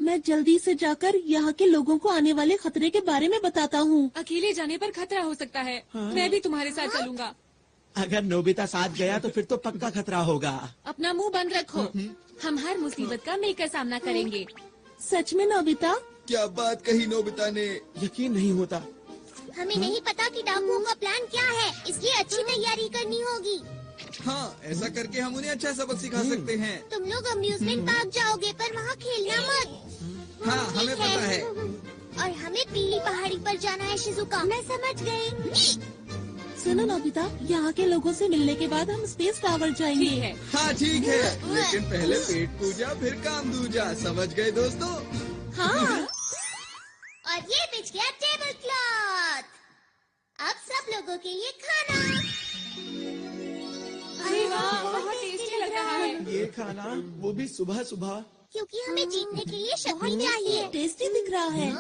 मैं जल्दी से जाकर यहाँ के लोगों को आने वाले खतरे के बारे में बताता हूँ। अकेले जाने पर खतरा हो सकता है। मैं भी तुम्हारे साथ चलूंगा। अगर नोबिता साथ गया तो फिर तो पक्का खतरा होगा। अपना मुंह बंद रखो। हम हर मुसीबत का मिलकर सामना करेंगे। सच में नोबिता? क्या बात कही नोबिता ने। यकीन नहीं होता। हमें नहीं पता कि डाकुओं का प्लान क्या है, इसलिए अच्छी तैयारी करनी होगी। हाँ, ऐसा करके हम उन्हें अच्छा सबक सिखा सकते हैं। तुम लोग अम्यूजमेंट पार्क जाओगे पर वहाँ खेलना मत। हाँ, हमें पता है। और हमें पीली पहाड़ी पर जाना है शिजुका। मैं समझ गई। सुनो नोबिता, यहाँ के लोगों से मिलने के बाद हम स्पेस टावर जाएंगे। ठीक है। हाँ ठीक है, लेकिन पहले पेट पूजा फिर काम दूजा, समझ गए दोस्तों? हाँ। और ये बिछ गया टेबल क्लॉथ। अब सब लोगों के लिए खाना। अरे वाह, बहुत टेस्टी लग रहा है। ये खाना, वो भी सुबह सुबह। क्योंकि हमें जीतने के लिए शक्ति चाहिए। टेस्टी दिख रहा है।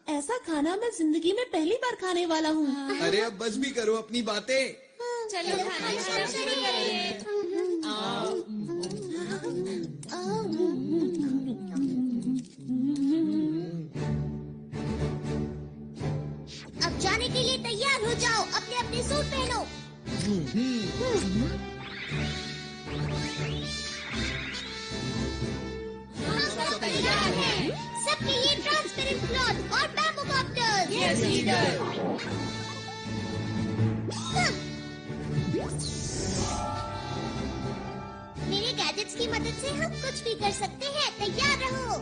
ऐसा खाना मैं जिंदगी में पहली बार खाने वाला हूँ। अरे अब बस भी करो अपनी बातें। चलो खाना शुरू करिए। अब जाने के लिए तैयार हो जाओ, अपने अपने सूट पहनो। सब तैयार है। सबके लिए ट्रांसपेरेंट क्लॉथ और बैम्बू कॉप्टर्स। Yes leader. मेरे गैजेट्स की मदद से हम कुछ भी कर सकते हैं। तैयार रहो।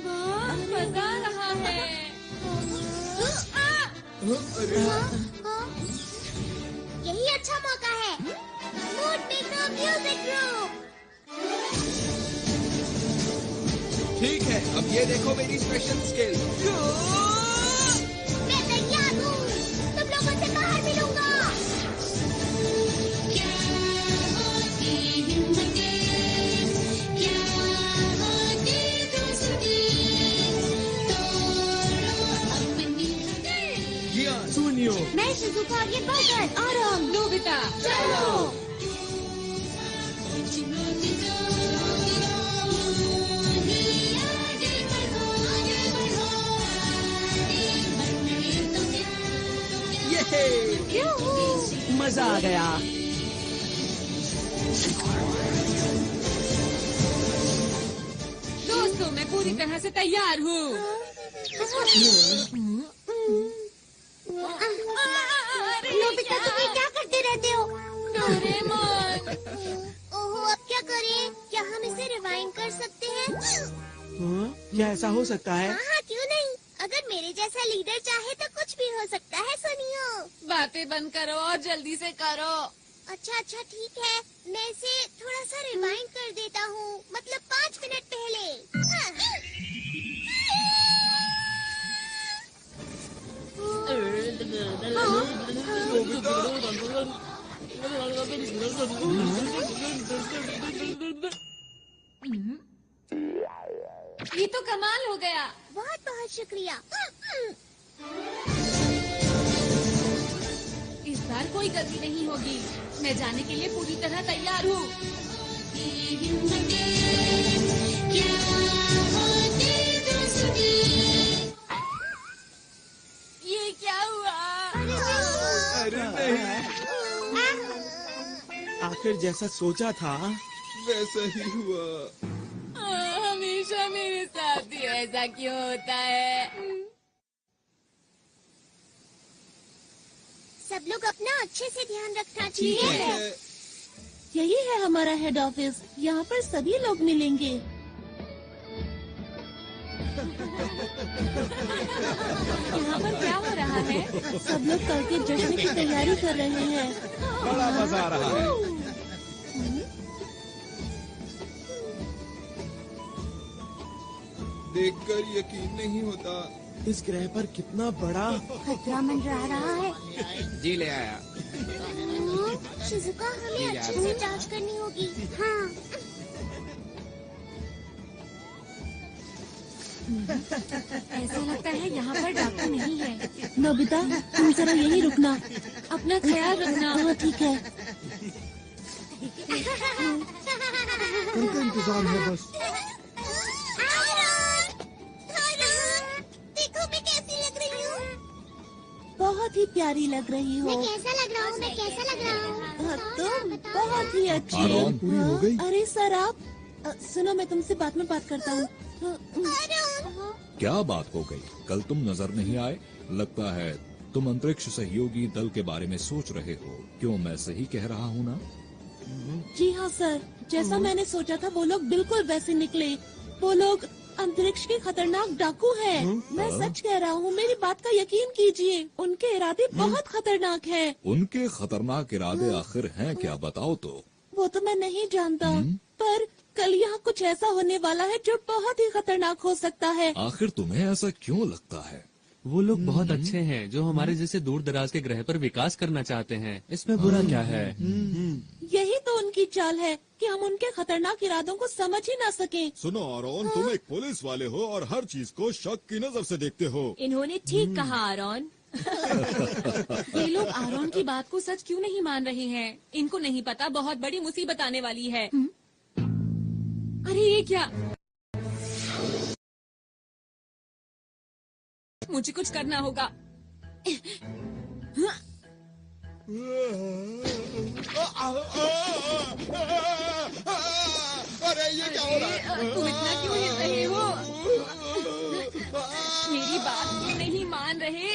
वाह, मजा आ रहा है। अरे यही अच्छा मौका है। मोटेको म्यूजिक ग्रुप। ठीक है, अब ये देखो मेरी स्पेशल स्किल। मैं तैयार हूँ, तुम लोगों से बाहर मिलूंगा। सुनियो, मैं शिजुका, ये बजट, आराम, नोबिता चलो। मजा आ गया। दोस्तों, मैं पूरी तरह से तैयार हूँ। नोबिता, तुम ये क्या करते रहते हो? डोरेमोन। ओहो, अब क्या करें? क्या हम इसे रिवाइंड कर सकते हैं? हाँ? क्या ऐसा हो सकता है? हाँ, क्यों नहीं? अगर मेरे जैसा लीडर चाहे तो कुछ भी हो सकता है। सुनियो। बातें बंद करो और जल्दी से करो। अच्छा अच्छा, ठीक है। मैं इसे थोड़ा सा रिवाइंड कर देता हूँ, मतलब 5 मिनट पहले। ये तो कमाल हो गया। बहुत बहुत शुक्रिया। इस बार कोई गलती नहीं होगी। मैं जाने के लिए पूरी तरह तैयार हूँ। ये क्या हुआ? अरे नहीं, आखिर जैसा सोचा था वैसा ही हुआ। हमेशा मेरे साथ ही ऐसा क्यों होता है? सब लोग अपना अच्छे से ध्यान रखना ठीक चाहिए। है। यही है हमारा हेड ऑफिस। यहाँ पर सभी लोग मिलेंगे। यहाँ पर क्या हो रहा है? सब लोग कल के जश्न की तैयारी कर रहे हैं। बड़ा मजा आ रहा है। देखकर यकीन नहीं होता। इस ग्रह पर कितना बड़ा खतरा मंडरा रहा है। जी ले आया। शिजुका, हमें अच्छे से जांच करनी होगी। हाँ। ऐसा लगता है यहाँ पर डॉक्टर नहीं है। नोबिता, तुम जरा यहीं रुकना। अपना ख्याल रखना। हाँ, ठीक है। उनका इंतजार है बस। देखो मैं कैसी लग रही हूँ। बहुत ही प्यारी लग रही हो। मैं कैसा लग रहा हूँ? मैं कैसा लग रहा हूँ? हाँ, तुम बहुत ही अच्छी आरोन, हो। पूरी हो गई? अरे सर, आप सुनो, मैं तुमसे बाद में बात करता हूँ। क्या बात हो गई? कल तुम नजर नहीं आए। लगता है तुम अंतरिक्ष सहयोगी दल के बारे में सोच रहे हो। क्यों, मैं सही कह रहा हूँ ना? जी हाँ सर, जैसा मैंने सोचा था वो लोग बिल्कुल वैसे निकले। वो लोग अंतरिक्ष के खतरनाक डाकू हैं। मैं सच कह रहा हूँ, मेरी बात का यकीन कीजिए। उनके इरादे बहुत खतरनाक हैं। उनके खतरनाक इरादे आखिर हैं क्या, बताओ तो। वो तो मैं नहीं जानता, पर कल यहाँ कुछ ऐसा होने वाला है जो बहुत ही खतरनाक हो सकता है। आखिर तुम्हें ऐसा क्यों लगता है? वो लोग बहुत अच्छे हैं जो हमारे जैसे दूर दराज के ग्रह पर विकास करना चाहते हैं। इसमें बुरा क्या है? यही तो उनकी चाल है कि हम उनके खतरनाक इरादों को समझ ही ना सकें। सुनो आरोन, तुम एक पुलिस वाले हो और हर चीज को शक की नजर से देखते हो। इन्होंने ठीक कहा आरोन। ये लोग आरोन की बात को सच क्यों नहीं मान रहे हैं? इनको नहीं पता बहुत बड़ी मुसीबत आने वाली है। अरे ये क्या? मुझे कुछ करना होगा। अरे ये क्या हो रहा है? तुम इतना क्यों हिल रहे हो? मेरी बात क्यों नहीं मान रहे?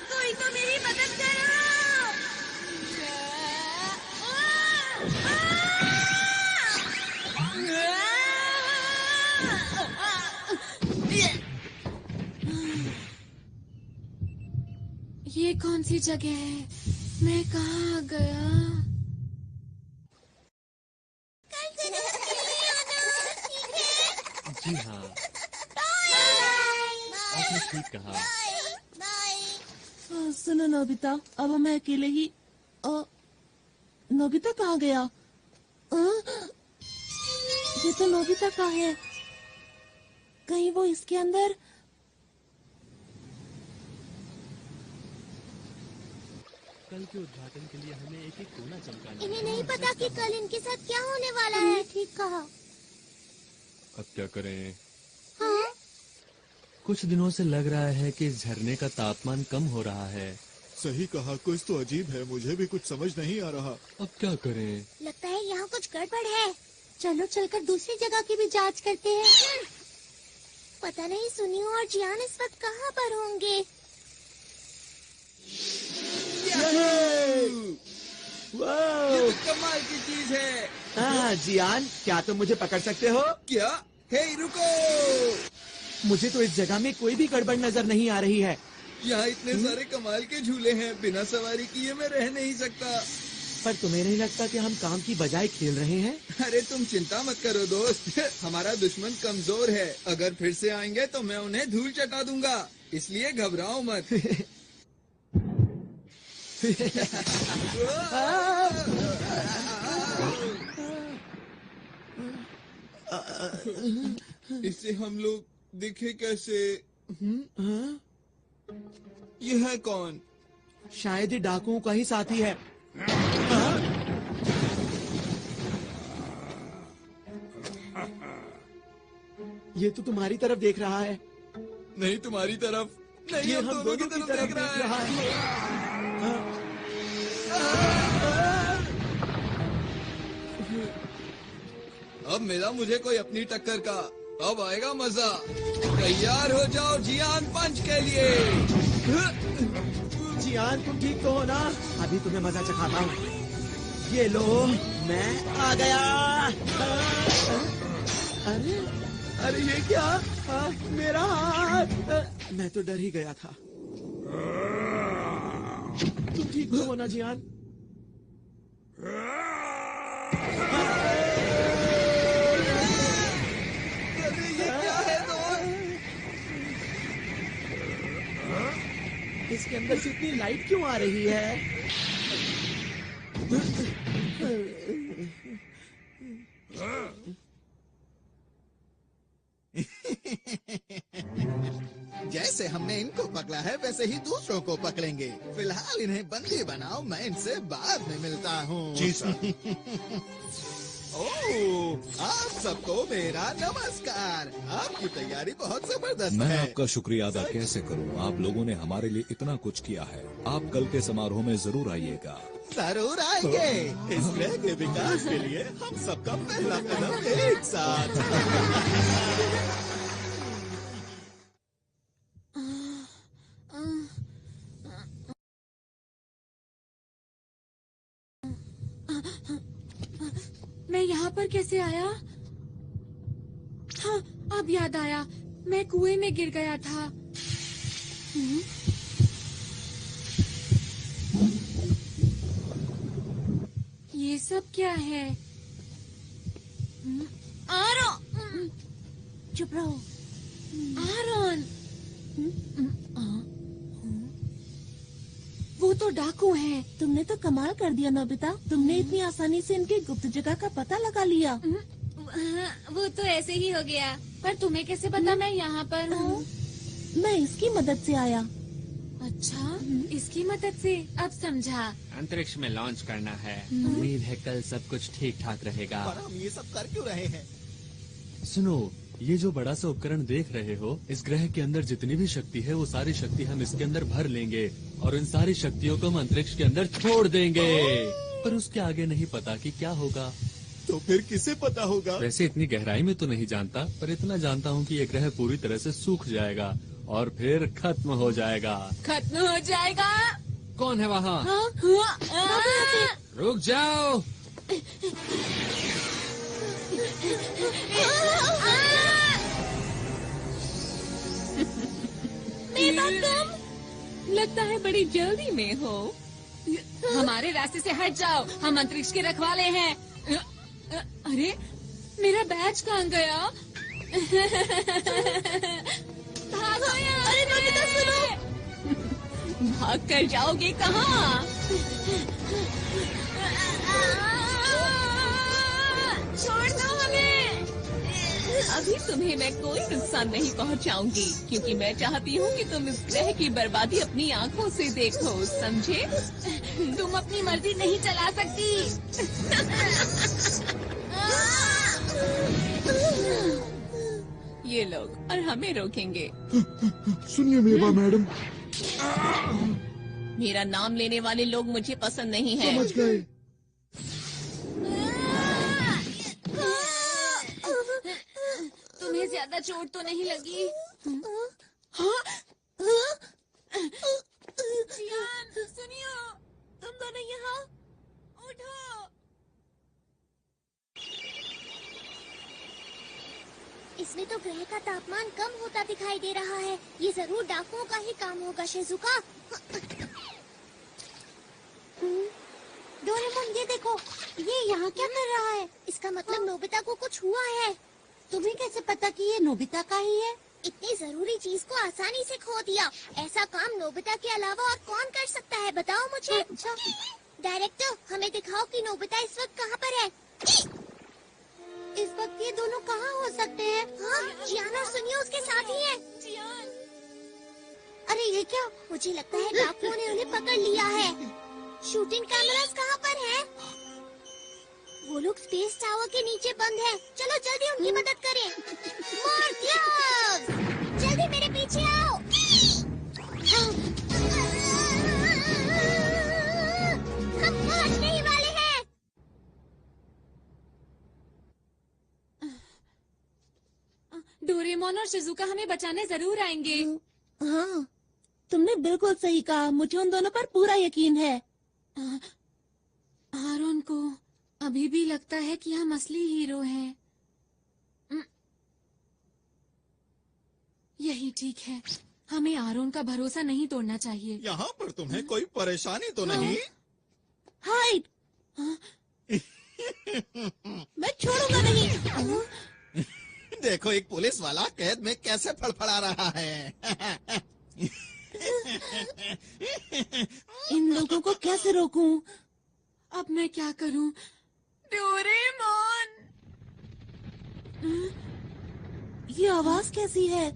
कोई तो मेरी मदद करो। कौन सी जगह है? मैं कहाँ आ गया? जी हाँ, आपने ठीक कहा। सुनो नोबिता, अब मैं अकेले ही नोबिता कहाँ गया? ये तो नोबिता का है। कहीं वो इसके अंदर? कल के उद्घाटन के लिए हमें एक एक कोना चमकाना है। इन्हें नहीं पता कि कल इनके साथ क्या होने वाला है। ठीक कहा। अब क्या करें? हाँ? कुछ दिनों से लग रहा है कि इस झरने का तापमान कम हो रहा है। सही कहा, कुछ तो अजीब है, मुझे भी कुछ समझ नहीं आ रहा। अब क्या करें? लगता है यहाँ कुछ गड़बड़ है। चलो चलकर दूसरी जगह की भी जांच करते हैं। पता नहीं सुनी और जियान इस वक्त कहाँ पर होंगे। ये तो कमाल की चीज है। हाँ जियान, क्या तुम मुझे पकड़ सकते हो? क्या? हे रुको! मुझे तो इस जगह में कोई भी गड़बड़ नजर नहीं आ रही है। यहाँ इतने सारे कमाल के झूले हैं, बिना सवारी किए मैं रह नहीं सकता। पर तुम्हें नहीं लगता कि हम काम की बजाय खेल रहे हैं? अरे तुम चिंता मत करो दोस्त, हमारा दुश्मन कमजोर है। अगर फिर से आएंगे तो मैं उन्हें धूल चटा दूंगा, इसलिए घबराओ मत। इससे हम लोग दिखे कैसे? यह है कौन? शायद ये डाकुओं का ही साथी है। ये तो तुम्हारी तरफ देख रहा है। नहीं तुम्हारी तरफ नहीं, ये हम दोनों की तरफ देख रहा है। अब मिला मुझे कोई अपनी टक्कर का, अब आएगा मजा। तैयार हो जाओ जियान पंच के लिए। जियान तुम ठीक तो हो ना? अभी तुम्हें मजा चखाता हूँ। ये लो, मैं आ गया। अरे अरे ये क्या? मेरा हाथ! मैं तो डर ही गया था। तुम ठीक तो हो ना जियान? अरे ये क्या है इसके अंदर से इतनी लाइट क्यों आ रही है? जैसे हमने इनको पकड़ा है वैसे ही दूसरों को पकड़ेंगे। फिलहाल इन्हें बंदी बनाओ, मैं इनसे बाद में मिलता हूँ। जी सर। ओह, आप सबको मेरा नमस्कार। आपकी तैयारी बहुत जबरदस्त मैं है। आपका शुक्रिया अदा कैसे करूं? आप लोगों ने हमारे लिए इतना कुछ किया है। आप कल के समारोह में जरूर आइएगा। जरूर आएंगे। इस ग्रह के विकास के लिए हम सबका पहला कदम एक साथ। मैं यहाँ पर कैसे आया? हाँ, अब याद आया, मैं कुएं में गिर गया था। ये सब क्या है? आरोन! चुप रहो। आरोन! वो तो डाकू हैं। तुमने तो कमाल कर दिया नोबिता। तुमने इतनी आसानी से इनकी गुप्त जगह का पता लगा लिया। वो तो ऐसे ही हो गया। पर तुम्हें कैसे पता मैं यहाँ पर हूँ? मैं इसकी मदद से आया। अच्छा, इसकी मदद से अब समझा। अंतरिक्ष में लॉन्च करना है। उम्मीद है कल सब कुछ ठीक ठाक रहेगा। पर हम ये सब कर क्यों रहे हैं? सुनो, ये जो बड़ा सा उपकरण देख रहे हो, इस ग्रह के अंदर जितनी भी शक्ति है वो सारी शक्ति हम इसके अंदर भर लेंगे और इन सारी शक्तियों को हम अंतरिक्ष के अंदर छोड़ देंगे। पर उसके आगे नहीं पता कि क्या होगा। तो फिर किसे पता होगा? वैसे इतनी गहराई में तो नहीं जानता, पर इतना जानता हूँ कि ये ग्रह पूरी तरह से सूख जाएगा और फिर खत्म हो जाएगा। खत्म हो जाएगा? कौन है वहाँ? रुक जाओ। लगता है बड़ी जल्दी में हो। हमारे रास्ते से हट जाओ, हम अंतरिक्ष के रखवाले हैं। अरे मेरा बैज कहाँ गया? भागो यहाँ! अरे नोबिता सुनो! भाग कर जाओगे कहाँ? छोड़ दो हमें! अभी तुम्हें मैं कोई नुकसान नहीं पहुंचाऊंगी, क्योंकि मैं चाहती हूँ कि तुम इस ग्रह की बर्बादी अपनी आंखों से देखो, समझे? तुम अपनी मर्जी नहीं चला सकती। ये लोग और हमें रोकेंगे। सुनिए मेवा मैडम। मेरा नाम लेने वाले लोग मुझे पसंद नहीं है। समझ गए। तुम्हें ज्यादा चोट तो नहीं लगी? जियान, सुनियो, तुम दोनों यहाँ उठो। इसमें तो ग्रह का तापमान कम होता दिखाई दे रहा है। ये जरूर डाकुओं का ही काम होगा, शिजुका। डोरेमोन, ये देखो, ये यहाँ क्या कर रहा है? इसका मतलब नोबिता को कुछ हुआ है। तुम्हें कैसे पता कि ये नोबिता का ही है? इतनी जरूरी चीज को आसानी से खो दिया। ऐसा काम नोबिता के अलावा और कौन कर सकता है, बताओ मुझे। डायरेक्टर, हमें दिखाओ कि नोबिता इस वक्त कहाँ पर है। इस वक्त ये दोनों कहाँ हो सकते हैं? हाँ, जियान और सुनियो उसके साथ ही हैं। अरे ये क्या? मुझे लगता है डाकुओं ने उन्हें पकड़ लिया है। शूटिंग कैमरास कहाँ पर हैं? वो लोग स्पेस टावर के नीचे बंद हैं। चलो जल्दी उनकी मदद करें। मोर्टियस, जल्दी मेरे पीछे आओ। हम पहुंचने ही वाले हैं। डोरेमोन और शिजुका हमें बचाने जरूर आएंगे। हाँ, तुमने बिल्कुल सही कहा। मुझे उन दोनों पर पूरा यकीन है। आरोन को अभी भी लगता है कि हम असली हीरो हैं। यही ठीक है। हमें आरोन का भरोसा नहीं तोड़ना चाहिए। यहाँ पर तुम्हें कोई परेशानी तो नहीं? हाइड, मैं छोड़ूंगा नहीं। देखो, एक पुलिस वाला कैद में कैसे फड़फड़ा रहा है। इन लोगों को कैसे रोकूं? अब मैं क्या करूं? डोरेमोन! ये आवाज कैसी है?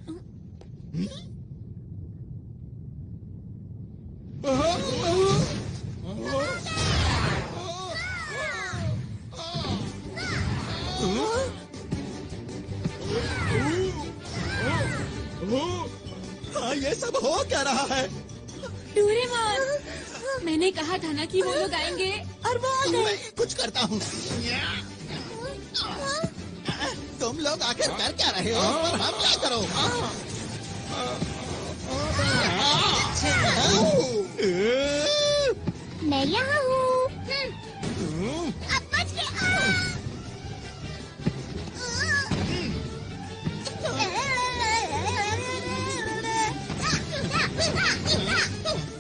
हाँ, ये सब हो क्या रहा है? डोरेमोन, मैंने कहा था ना कि वो लोग आएंगे। और वो आ गए। मैं कुछ करता हूँ। तुम लोग आखिर कर क्या रहे हो? और हम क्या करो? मैं यहाँ हूँ। अब बच के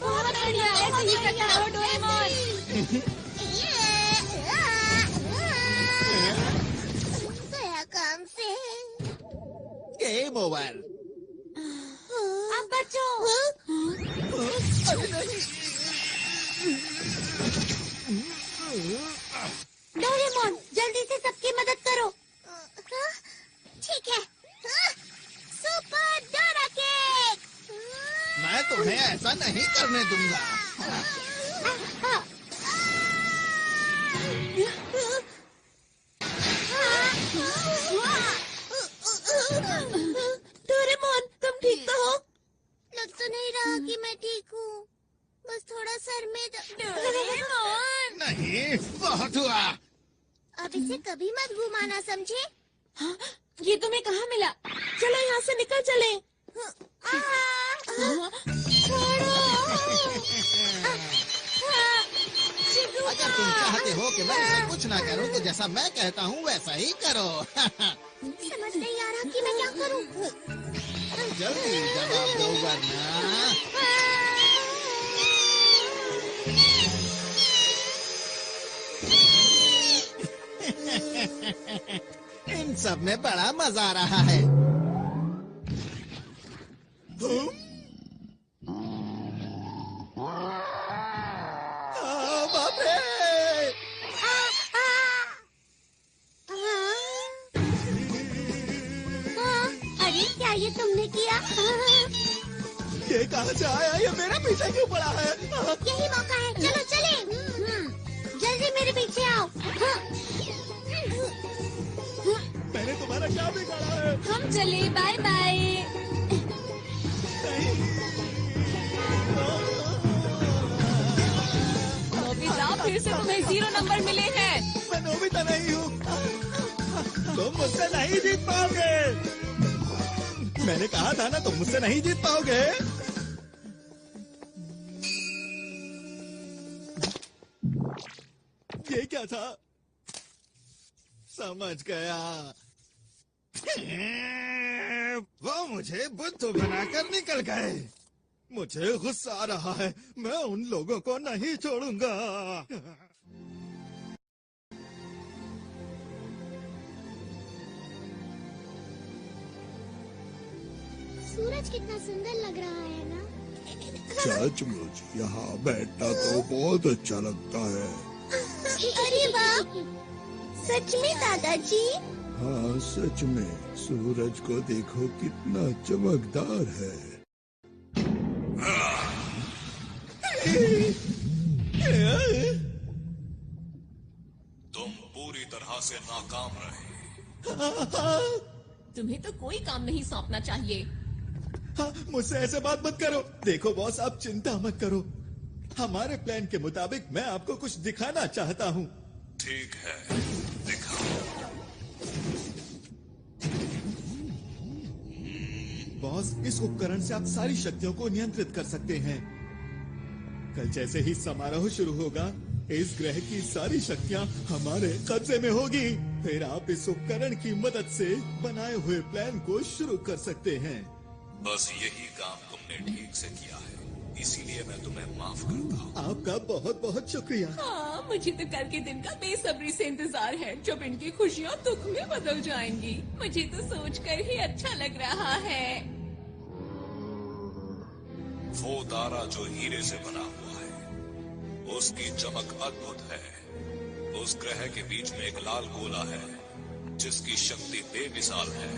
बहुत बढ़िया, ऐसे ही करता रहो डोरेमोन। गया काम से। Game over. अब बचो। डोरेमोन, जल्दी से सबकी मदद करो। ठीक है। Super Dora cake. मैं तुम्हें ऐसा नहीं करने दूंगा। डोरेमोन, तुम ठीक तो हो? लग तो नहीं रहा कि मैं ठीक हूँ। बस थोड़ा सर में डोरेमोन! नहीं, बहुत हुआ। अब इसे कभी मत घुमाना, समझे? हाँ, ये तुम्हें कहाँ मिला? चलो यहाँ से निकल चले। अगर तुम चाहते हो कि मैं इसे कुछ ना करूं, तो जैसा मैं कहता हूँ वैसा ही करो। समझ नहीं आ रहा कि मैं क्या करूँ। जल्दी जवाब दो वरना। इन सब में बड़ा मजा आ रहा है। बाप रे! अरे क्या ये तुमने किया? ये कहाँ से आया? ये मेरे पीछे क्यों पड़ा है? यही मौका है, चलो चले। जल्दी मेरे पीछे आओ। मैंने तुम्हारा क्या बिगाड़ा है? हम चले, बाय बाय। नोबिता, फिर से तुम्हें 0 नंबर मिले हैं। मैं नोबिता नहीं हूँ। तुम मुझसे नहीं जीत पाओगे। मैंने कहा था ना, तुम मुझसे नहीं जीत पाओगे। ये क्या था? समझ गया। वो मुझे बुद्धू बनाकर निकल गए। मुझे गुस्सा आ रहा है। मैं उन लोगों को नहीं छोड़ूंगा। सूरज कितना सुंदर लग रहा है ना? सचमुच यहाँ बैठना तो बहुत अच्छा लगता है। अरे वाह! सच में दादाजी? हाँ सच में, सूरज को देखो कितना चमकदार है। तुम पूरी तरह से नाकाम रहे। तुम्हें तो कोई काम नहीं सौंपना चाहिए। हाँ, मुझसे ऐसे बात मत करो। देखो बॉस, आप चिंता मत करो। हमारे प्लान के मुताबिक मैं आपको कुछ दिखाना चाहता हूँ। ठीक है, दिखाओ। बॉस, इस उपकरण से आप सारी शक्तियों को नियंत्रित कर सकते हैं। कल जैसे ही समारोह शुरू होगा, इस ग्रह की सारी शक्तियाँ हमारे कब्जे में होगी। फिर आप इस उपकरण की मदद से बनाए हुए प्लान को शुरू कर सकते हैं। बस यही काम तुमने ठीक से किया है, इसीलिए मैं तुम्हें माफ करता हूँ। आपका बहुत बहुत शुक्रिया। हाँ, मुझे तो कल के दिन का बेसब्री से इंतजार है, जब इनकी खुशियाँ दुख में बदल जाएंगी। मुझे तो सोचकर ही अच्छा लग रहा है। वो तारा जो हीरे से बना हुआ है, उसकी चमक अद्भुत है। उस ग्रह के बीच में एक लाल गोला है, जिसकी शक्ति बेमिसाल है।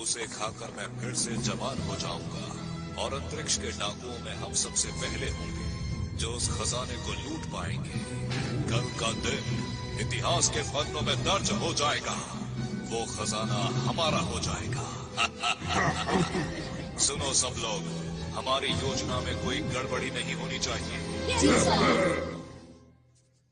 उसे खाकर मैं फिर से जवान हो जाऊंगा और अंतरिक्ष के डाकुओं में हम सबसे पहले होंगे जो उस खजाने को लूट पाएंगे। कल का दिन इतिहास के पन्नों में दर्ज हो जाएगा। वो खजाना हमारा हो जाएगा। सुनो सब लोग, हमारी योजना में कोई गड़बड़ी नहीं होनी चाहिए।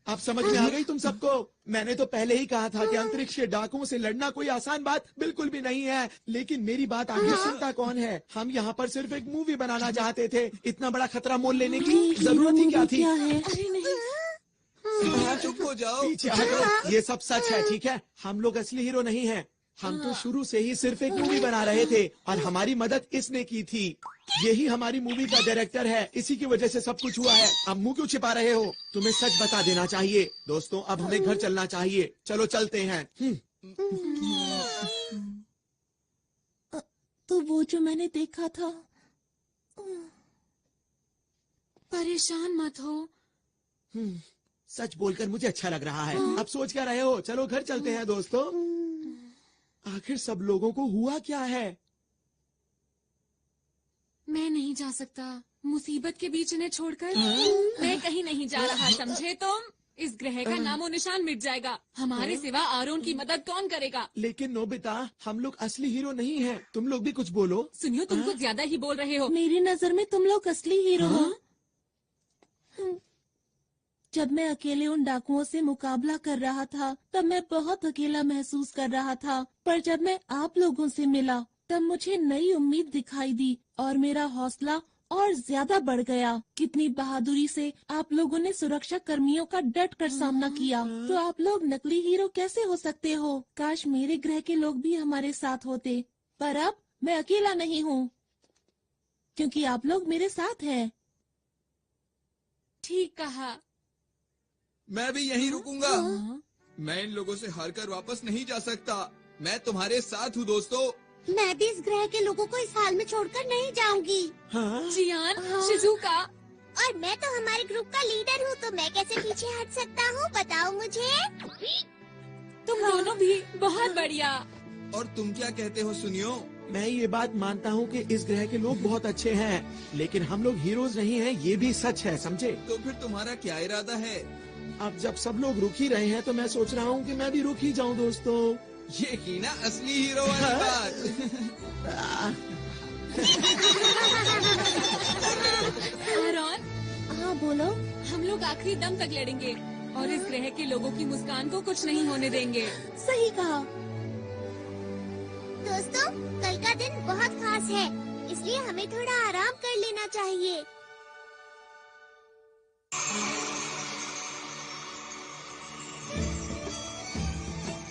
अब समझ में आ गई तुम सबको? मैंने तो पहले ही कहा था कि अंतरिक्ष के डाकुओं से लड़ना कोई आसान बात बिल्कुल भी नहीं है। लेकिन मेरी बात आगे सुनता कौन है? हम यहाँ पर सिर्फ एक मूवी बनाना चाहते थे। इतना बड़ा खतरा मोल लेने की जरूरत ही क्या थी? अरे नहीं, चुप हो जाओ। पीछे हटो। ये सब सच है, ठीक है? हम लोग असली हीरो नहीं हैं। हम तो शुरू से ही सिर्फ एक मूवी बना रहे थे और हमारी मदद इसने की थी। यही हमारी मूवी का डायरेक्टर है, इसी की वजह से सब कुछ हुआ है। अब मुंह क्यों छिपा रहे हो? तुम्हें सच बता देना चाहिए। दोस्तों, अब हमें घर चलना चाहिए। चलो चलते हैं। तो वो जो मैंने देखा था। परेशान मत हो। सच बोलकर मुझे अच्छा लग रहा है। अब सोच क्या रहे हो? चलो घर चलते हैं दोस्तों। आखिर सब लोगों को हुआ क्या है? मैं नहीं जा सकता, मुसीबत के बीच इन्हें छोड़कर। मैं कहीं नहीं जा रहा, समझे तुम? इस ग्रह का नामो निशान मिट जाएगा। हमारे सिवा आरोन की मदद कौन करेगा? लेकिन नोबिता, हम लोग असली हीरो नहीं हैं। तुम लोग भी कुछ बोलो। सुनियो, तुम कुछ ज्यादा ही बोल रहे हो। मेरी नजर में तुम लोग असली हीरो हो। जब मैं अकेले उन डाकुओं से मुकाबला कर रहा था, तब मैं बहुत अकेला महसूस कर रहा था। पर जब मैं आप लोगों से मिला, तब मुझे नई उम्मीद दिखाई दी और मेरा हौसला और ज्यादा बढ़ गया। कितनी बहादुरी से आप लोगों ने सुरक्षा कर्मियों का डट कर सामना किया। तो आप लोग नकली हीरो कैसे हो सकते हो? काश मेरे ग्रह के लोग भी हमारे साथ होते। पर अब मैं अकेला नहीं हूँ, क्योंकि आप लोग मेरे साथ हैं। ठीक कहा। मैं भी यहीं रुकूंगा। मैं इन लोगों से हारकर वापस नहीं जा सकता। मैं तुम्हारे साथ हूँ दोस्तों। मैं भी इस ग्रह के लोगों को इस हाल में छोड़कर नहीं जाऊंगी। जियान, शिजुका, और मैं तो हमारे ग्रुप का लीडर हूँ, तो मैं कैसे पीछे हट सकता हूँ, बताओ मुझे। तुम दोनों भी बहुत बढ़िया। और तुम क्या कहते हो सुनियो? मैं ये बात मानता हूँ कि इस ग्रह के लोग बहुत अच्छे हैं, लेकिन हम लोग हीरोज नहीं हैं, ये भी सच है, समझे? तो फिर तुम्हारा क्या इरादा है? अब जब सब लोग रुक ही रहे हैं तो मैं सोच रहा हूँ कि मैं भी रुक ही जाऊँ दोस्तों। ये की ना असली हीरो वाली बात। आरॉन, हाँ बोलो। हम लोग आखिरी दम तक लड़ेंगे और इस ग्रह के लोगों की मुस्कान को कुछ नहीं होने देंगे। सही कहा। दोस्तों, कल का दिन बहुत खास है, इसलिए हमें थोड़ा आराम कर लेना चाहिए।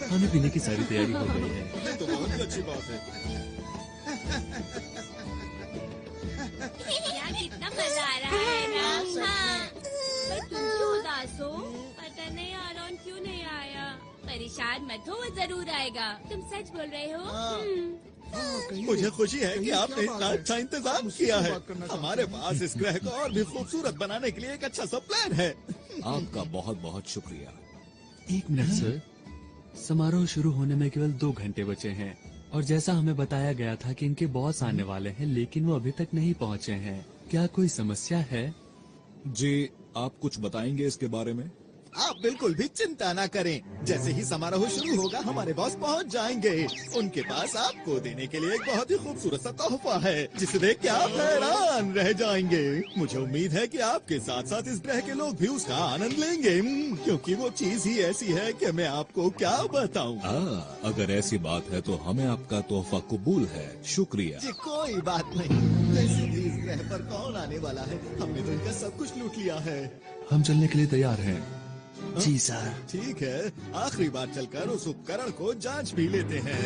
खाने पीने की सारी तैयारी हो गई है। ये तो बहुत ही अच्छी बात है। यार कितना मजा आ रहा है ना। हाँ। पर तुम क्यों उदास हो? पता नहीं आरॉन क्यों नहीं आया। परेशान मत हो, वो जरूर आएगा। तुम सच बोल रहे हो? मुझे खुशी है कि आपने इतना अच्छा इंतजाम किया है। हमारे पास इस ग्रह को और भी खूबसूरत बनाने के लिए एक अच्छा सा प्लान है। आपका बहुत बहुत शुक्रिया। 1 मिनट सर, समारोह शुरू होने में केवल 2 घंटे बचे हैं और जैसा हमें बताया गया था कि इनके बॉस आने वाले हैं, लेकिन वो अभी तक नहीं पहुंचे हैं। क्या कोई समस्या है? जी, आप कुछ बताएंगे इसके बारे में? आप बिल्कुल भी चिंता ना करें। जैसे ही समारोह शुरू होगा हमारे बॉस पहुंच जाएंगे। उनके पास आपको देने के लिए एक बहुत ही खूबसूरत सा तोहफा है, जिसे देख के आप हैरान रह जाएंगे। मुझे उम्मीद है कि आपके साथ साथ इस ग्रह के लोग भी उसका आनंद लेंगे, क्योंकि वो चीज ही ऐसी है कि मैं आपको क्या बताऊं। अगर ऐसी बात है तो हमें आपका तोहफा कबूल है। शुक्रिया जी कोई बात नहीं। वैसे भी इस ग्रह पर कौन आने वाला है, हमने तो इनका सब कुछ लूट लिया है। हम चलने के लिए तैयार हैं। जी सर। ठीक है, आखिरी बार चलकर उस उपकरण को जांच भी लेते हैं।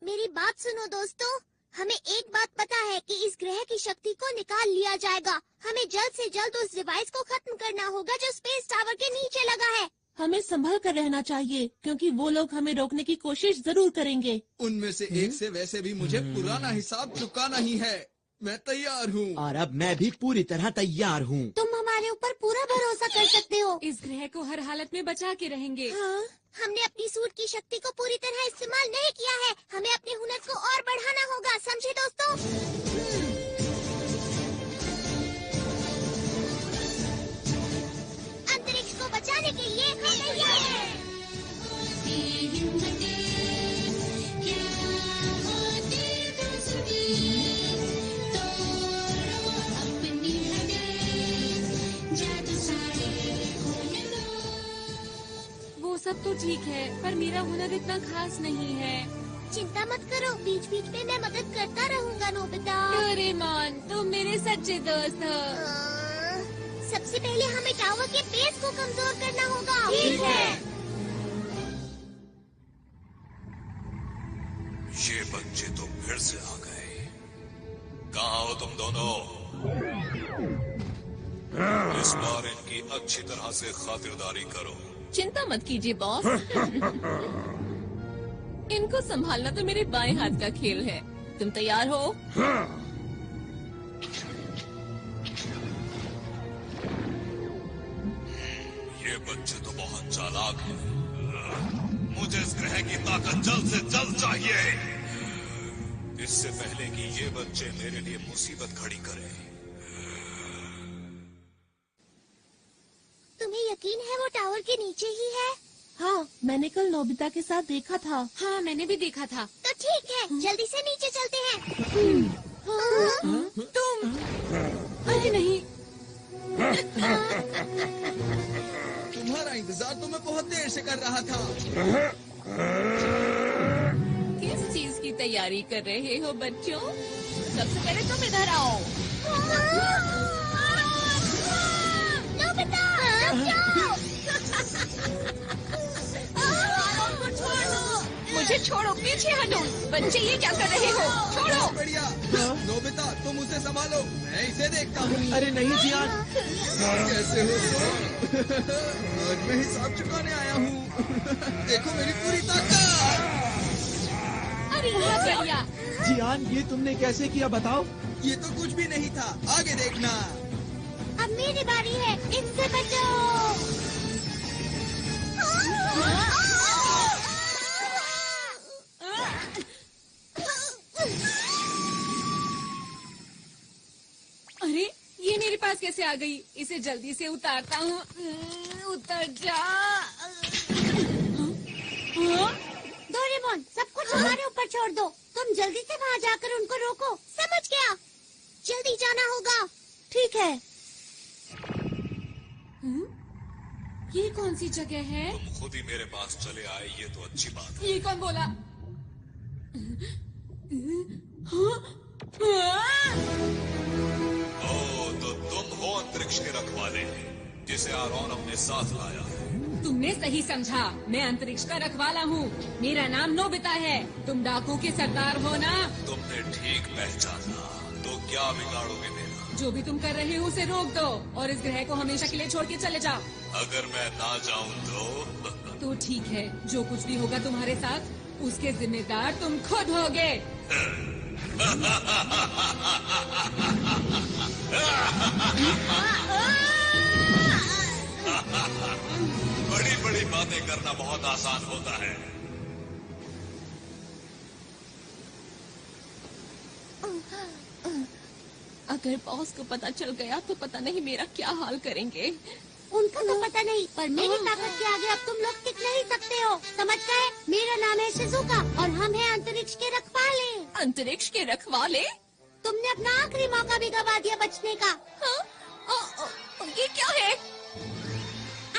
मेरी बात सुनो दोस्तों, हमें एक बात पता है कि इस ग्रह की शक्ति को निकाल लिया जाएगा। हमें जल्द से जल्द उस डिवाइस को खत्म करना होगा जो स्पेस टावर के नीचे लगा है। हमें संभल कर रहना चाहिए, क्योंकि वो लोग हमें रोकने की कोशिश जरूर करेंगे। उनमें से एक से वैसे भी मुझे पुराना हिसाब चुकाना ही है। मैं तैयार हूँ। और अब मैं भी पूरी तरह तैयार हूँ। तुम हमारे ऊपर पूरा भरोसा कर सकते हो। इस ग्रह को हर हालत में बचा के रहेंगे। हाँ, हमने अपनी सूट की शक्ति को पूरी तरह इस्तेमाल नहीं किया है। हमें अपने हुनर को और बढ़ाना होगा, समझे दोस्तों? अंतरिक्ष को बचाने के लिए हम तैयार हैं। वो सब तो ठीक है, पर मेरा हुनर इतना खास नहीं है। चिंता मत करो, बीच बीच में मैं मदद करता रहूंगा नोबिता। डोरेमोन, तुम मेरे सच्चे दोस्त हो। सबसे पहले हमें टावर के बेस को कमजोर करना होगा। ठीक है। ये बच्चे तो फिर से आ गए। कहाँ हो तुम दोनों? इस बार इनकी अच्छी तरह से खातिरदारी करो। चिंता मत कीजिए बॉस। इनको संभालना तो मेरे बाएं हाथ का खेल है। तुम तैयार हो? ये बच्चे तो बहुत चालाक हैं। मुझे इस ग्रह की ताकत जल्द से जल्द चाहिए, इससे पहले कि ये बच्चे मेरे लिए मुसीबत खड़ी करें। तुम्हें यकीन है वो टावर के नीचे ही है? हाँ, मैंने कल नोबिता के साथ देखा था। हाँ, मैंने भी देखा था। तो ठीक है, जल्दी से नीचे चलते हैं। तुम? अरे नहीं। तुम्हारा इंतजार तो मैं बहुत देर से कर रहा था। किस चीज की तैयारी कर रहे हो बच्चों? सबसे पहले तुम इधर आओ। नोबिता, रुक जाओ। मुझे छोड़ो, पीछे हटो। बच्चे ये क्या कर रहे हो? छोड़ो। बढ़िया। नोबिता तुम उसे संभालो, मैं इसे देखता हूँ। अरे नहीं जियान, कैसे हो तुम? आज मैं हिसाब चुकाने आया हूँ। देखो मेरी पूरी ताकत। अरे ये बढ़िया। जियान ये तुमने कैसे किया बताओ? ये तो कुछ भी नहीं था, आगे देखना। अब मेरी बारी है, इनसे बचो। अरे ये मेरे पास कैसे आ गई? इसे जल्दी से उतारता हूँ। उतर जा। डोरेमोन, सब कुछ हमारे ऊपर छोड़ दो। तुम जल्दी से वहाँ जाकर उनको रोको, समझ गया? जल्दी जाना होगा। ठीक है। ये कौन सी जगह है? तुम खुद ही मेरे पास चले आए, ये तो अच्छी बात है। ये कौन बोला? ओ, तो तुम हो अंतरिक्ष के रखवाले, जिसे आरोन अपने साथ लाया है। तुमने सही समझा, मैं अंतरिक्ष का रखवाला हूँ। मेरा नाम नोबिता है। तुम डाकू के सरदार हो ना? तुमने ठीक पहचाना। तो क्या बिगाड़ोगे मेरा? जो भी तुम कर रहे हो उसे रोक दो और इस ग्रह को हमेशा के लिए छोड़ के चले जाओ। अगर मैं ना जाऊँ तो ठीक है, जो कुछ भी होगा तुम्हारे साथ उसके जिम्मेदार तुम खुद होगे। बड़ी बड़ी बातें करना बहुत आसान होता है। अगर बॉस को पता चल गया तो पता नहीं मेरा क्या हाल करेंगे। उनको तो पता नहीं, पर मेरी ताकत के आगे अब तुम लोग टिक नहीं सकते हो, समझ गए? मेरा नाम है शिजुका और हम हैं अंतरिक्ष के रखवाले। अंतरिक्ष के रखवाले? तुमने अपना आखिरी मौका भी गवा दिया बचने का। ये क्या है?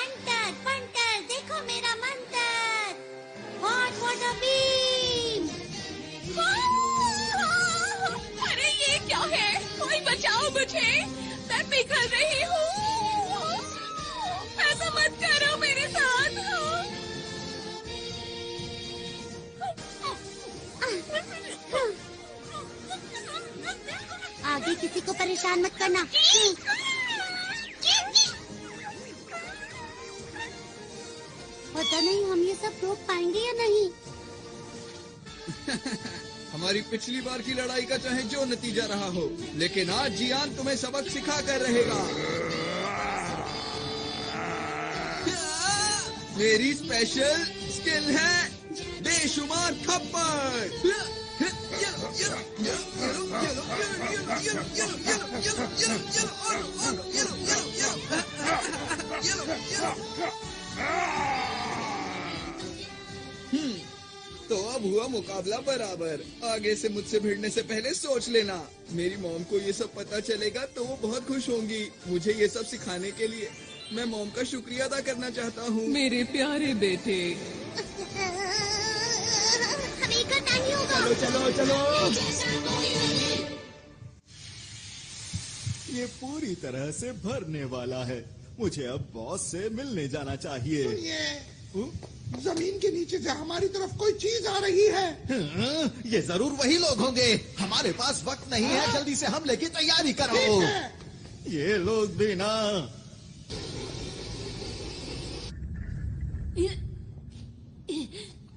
अंतर पंटर, देखो मेरा मंत्र, हॉट वाटर बीम। अरे ये क्या है? कोई बचाओ मुझे, मैं पिघल रही हूँ। ऐसा मत करो मेरे साथ। आगे किसी को परेशान मत करना। पता नहीं हम ये सब रोक पाएंगे या नहीं। हमारी पिछली बार की लड़ाई का चाहे जो नतीजा रहा हो, लेकिन आज जियान तुम्हें सबक सिखा कर रहेगा। मेरी स्पेशल स्किल है बेशुमार थप्पड़। तो अब हुआ मुकाबला बराबर। आगे से मुझसे भिड़ने से पहले सोच लेना। मेरी मॉम को ये सब पता चलेगा तो वो बहुत खुश होंगी। मुझे ये सब सिखाने के लिए मैं मॉम का शुक्रिया अदा करना चाहता हूँ। मेरे प्यारे बेटे, हमें करना ही होगा। चलो चलो चलो। ये पूरी तरह से भरने वाला है। मुझे अब बॉस से मिलने जाना चाहिए। जमीन के नीचे से हमारी तरफ कोई चीज आ रही है। ये जरूर वही लोग होंगे। हमारे पास वक्त नहीं है, जल्दी से हमले की तैयारी करो। ये लोग भी ना।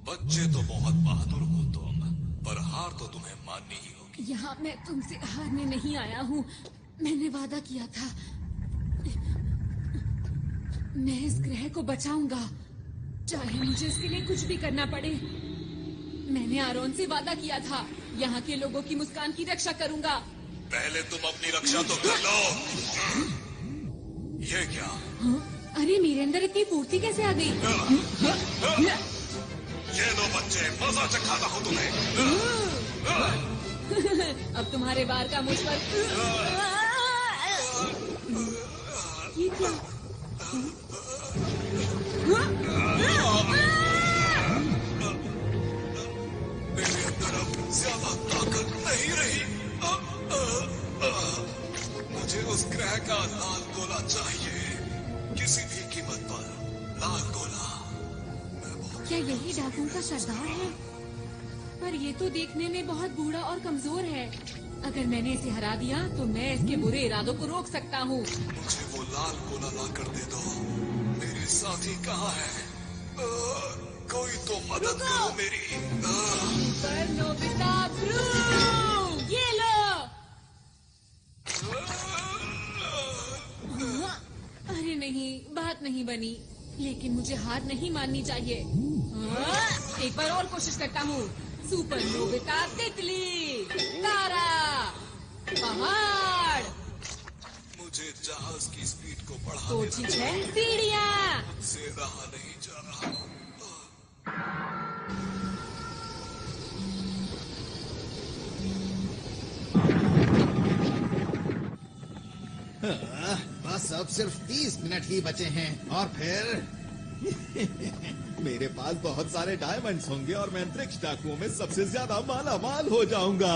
बच्चे तो बहुत बहादुर हो तुम, पर हार तो तुम्हें माननी ही होगी। यहाँ मैं तुमसे हारने नहीं आया हूँ। मैंने वादा किया था, मैं इस ग्रह को बचाऊंगा, चाहे मुझे इसके लिए कुछ भी करना पड़े। मैंने आरोन से वादा किया था, यहाँ के लोगों की मुस्कान की रक्षा करूंगा। पहले तुम अपनी रक्षा तो कर लो। ये क्या? अरे मेरे अंदर इतनी फुर्ती कैसे आ गई? ये लो बच्चे, मजा चखाता हूँ तुम्हें। अब तुम्हारे बार का मुझ पर। ये क्या? मेरे अंदर अब ज्यादा ताकत नहीं रही। मुझे उस ग्रह का लाल गोला चाहिए, किसी भी कीमत पर लाल गोला। क्या यही डाकुओं का सरदार है? पर ये तो देखने में बहुत बूढ़ा और कमजोर है। अगर मैंने इसे हरा दिया तो मैं इसके बुरे इरादों को रोक सकता हूँ। मुझे वो लाल गोला ला कर दे दो। मेरे साथी कहाँ है? कोई तो मदद करो मेरी। पर नोबिता ब्लू, ये लो। अरे नहीं, बात नहीं बनी, लेकिन मुझे हार नहीं माननी चाहिए। एक बार और कोशिश करता हूँ। सुपर नोबिता तितली, तारा, पहाड़। मुझे जहाज की स्पीड को बढ़ाने तो ठीक है, सीढ़ियाँ। से रहा नहीं जा रहा। बस अब सिर्फ 30 मिनट ही बचे हैं और फिर मेरे पास बहुत सारे डायमंड्स होंगे और मैं अंतरिक्ष डाकुओं में सबसे ज्यादा माला माल हो जाऊंगा।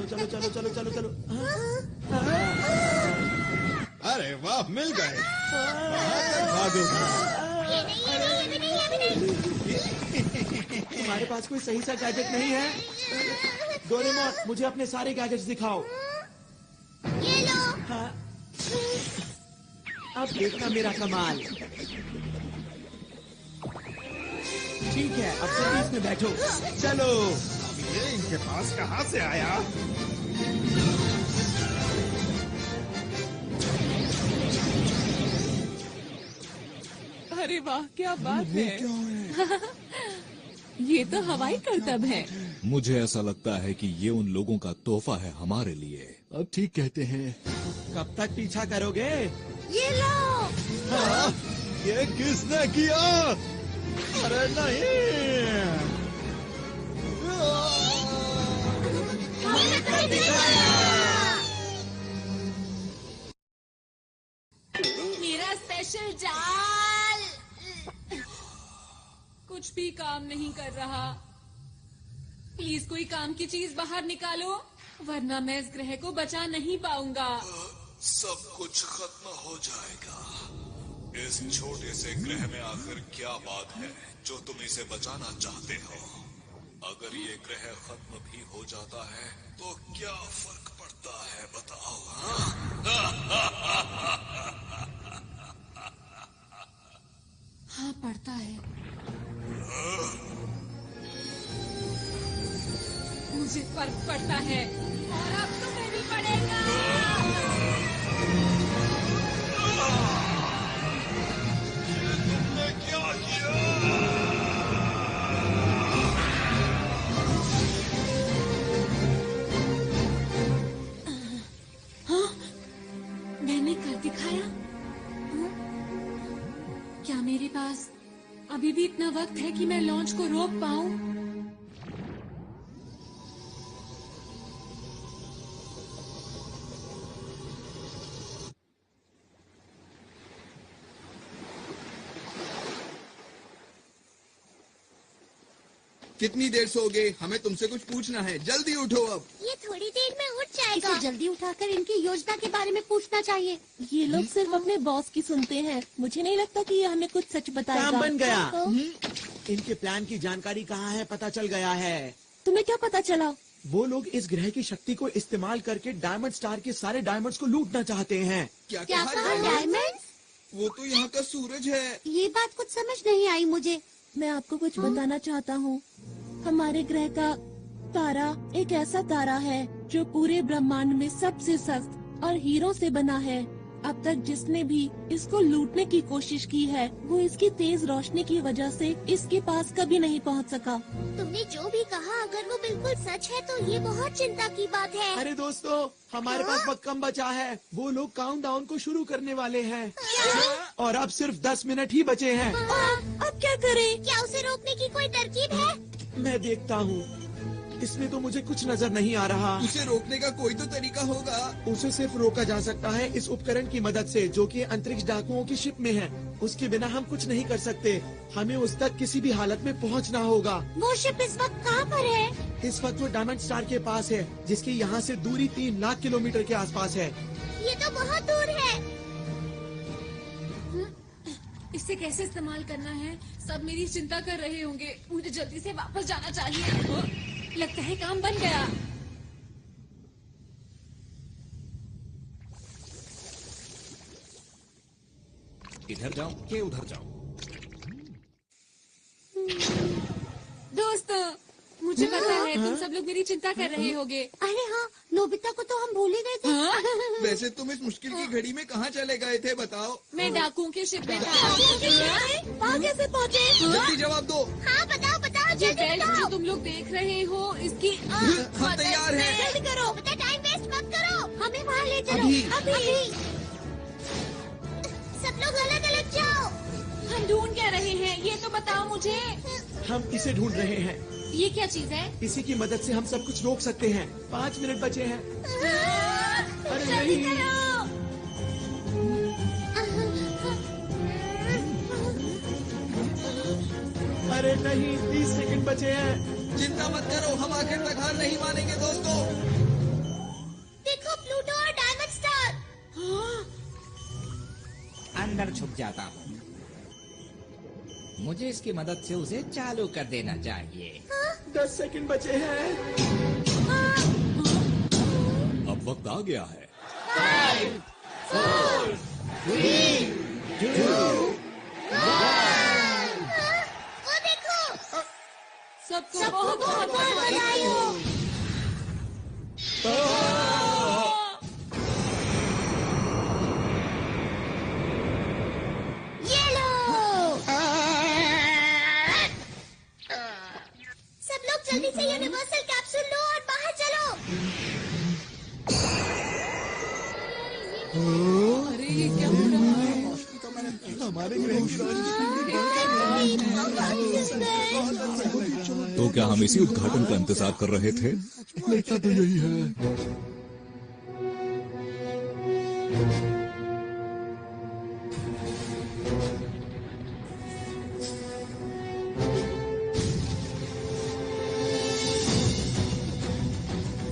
चलो चलो चलो चलो चलो। अरे वाह, मिल गए। भागो। तुम्हारे पास कोई सही सा गैजेट नहीं है? डोरेमोन, मुझे अपने सारे गैजेट्स दिखाओ। ये लो। हाँ। अब देखना मेरा कमाल। ठीक है, अब जल्दी इसमें बैठो। चलो। अब ये इनके पास कहाँ से आया? अरे वाह, क्या बात है। ये तो हवाई करतब है। मुझे ऐसा लगता है कि ये उन लोगों का तोहफा है हमारे लिए। अब ठीक कहते हैं। कब तक पीछा करोगे? ये लो। हाँ, ये किसने किया? अरे नहीं। मेरा स्पेशल जाल कुछ भी काम नहीं कर रहा। प्लीज कोई काम की चीज बाहर निकालो, वरना मैं इस ग्रह को बचा नहीं पाऊंगा। सब कुछ खत्म हो जाएगा। इस छोटे से ग्रह में आखिर क्या बात है जो तुम इसे बचाना चाहते हो? अगर ये ग्रह खत्म भी हो जाता है तो क्या फर्क पड़ता है, बताओ? हाँ, पड़ता है। मुझे फर्क पड़ता है और अब तुम्हें भी पड़ेगा। तुमने क्या किया? हाँ, मैंने कर दिखाया। हाँ? क्या मेरे पास अभी भी इतना वक्त है कि मैं लॉन्च को रोक पाऊं? कितनी देर सोओगे? हमें तुमसे कुछ पूछना है, जल्दी उठो अब। ये थोड़ी देर में उठ जाएगा। इसे जल्दी उठाकर इनकी योजना के बारे में पूछना चाहिए। ये लोग सिर्फ अपने बॉस की सुनते हैं। मुझे नहीं लगता कि ये हमें कुछ सच बताएगा। काम बन गया। तो? इनके प्लान की जानकारी कहाँ है, पता चल गया है। तुम्हें क्या पता चला? वो लोग इस ग्रह की शक्ति को इस्तेमाल करके डायमंड स्टार के सारे डायमंड्स को लूटना चाहते हैं। क्या क्या कहा? डायमंड? वो तो यहाँ का सूरज है। ये बात कुछ समझ नहीं आई मुझे। मैं आपको कुछ बताना चाहता हूँ। हमारे ग्रह का तारा एक ऐसा तारा है जो पूरे ब्रह्मांड में सबसे सख्त और हीरो से बना है। अब तक जिसने भी इसको लूटने की कोशिश की है वो इसकी तेज रोशनी की वजह से इसके पास कभी नहीं पहुंच सका। तुमने जो भी कहा अगर वो बिल्कुल सच है तो ये बहुत चिंता की बात है। अरे दोस्तों, हमारे पास वक्त कम बचा है। वो लोग काउंटडाउन को शुरू करने वाले हैं और अब सिर्फ 10 मिनट ही बचे हैं। अब क्या करें? क्या उसे रोकने की कोई तरकीब है? मैं देखता हूँ। इसमें तो मुझे कुछ नजर नहीं आ रहा। उसे रोकने का कोई तो तरीका होगा। उसे सिर्फ रोका जा सकता है इस उपकरण की मदद से जो कि अंतरिक्ष डाकुओं की शिप में है। उसके बिना हम कुछ नहीं कर सकते। हमें उस तक किसी भी हालत में पहुंचना होगा। वो शिप इस वक्त कहाँ पर है? इस वक्त वो डायमंड स्टार के पास है, जिसकी यहाँ से दूरी 3 लाख किलोमीटर के आसपास है। ये तो बहुत दूर है। इसे कैसे इस्तेमाल करना है, सब मेरी चिंता कर रहे होंगे। मुझे जल्दी से वापस जाना चाहिए। लगता है काम बन गया। इधर जाऊं कि उधर जाऊं? दोस्तों, मुझे पता है तुम सब लोग मेरी चिंता कर रहे होगे। अरे हाँ, नोबिता को तो हम भूल ही गए थे। वैसे तुम इस मुश्किल की घड़ी में कहाँ चले गए थे बताओ? मैं डाकुओं के शिप में था। वहाँ कैसे पहुँचे? जल्दी जवाब दो। हाँ बताओ बताओ ये जल्दी बेल्ट बताओ। जो तुम लोग देख रहे हो, इसकी हम तैयार हैं। जल्दी करो, बेटा टाइम वेस्ट मत करो। हमें वहाँ ले चलो। अभी। अभी। सब लोग अलग अलग जाओ। हम ढूंढ क्या रहे हैं, ये तो बताओ मुझे। हम इसे ढूंढ रहे हैं। ये क्या चीज है? इसी की मदद से हम सब कुछ रोक सकते हैं। 5 मिनट बचे हैं। अरे जल्दी नहीं। करो। अरे नहीं, 30 सेकंड बचे हैं। चिंता मत करो, हम आखिर तक हार नहीं मानेंगे दोस्तों। देखो प्लूटो और डायमंड स्टार। अंदर छुप जाता हूँ। मुझे इसकी मदद से उसे चालू कर देना चाहिए। 10 सेकंड बचे हैं। अब वक्त आ गया है। 5, 4, 3, 2, 1। वो देखो। सबको बहुत बहुत बधाई हो। ये लो। सब लोग जल्दी से यूनिवर्सल कैप्सूल लो और बाहर चलो। अरे ये क्या हो रहा है? हमारे ग्रह की रोशनी तो क्या हम इसी उद्घाटन का इंतजार कर रहे थे? लगता तो यही है।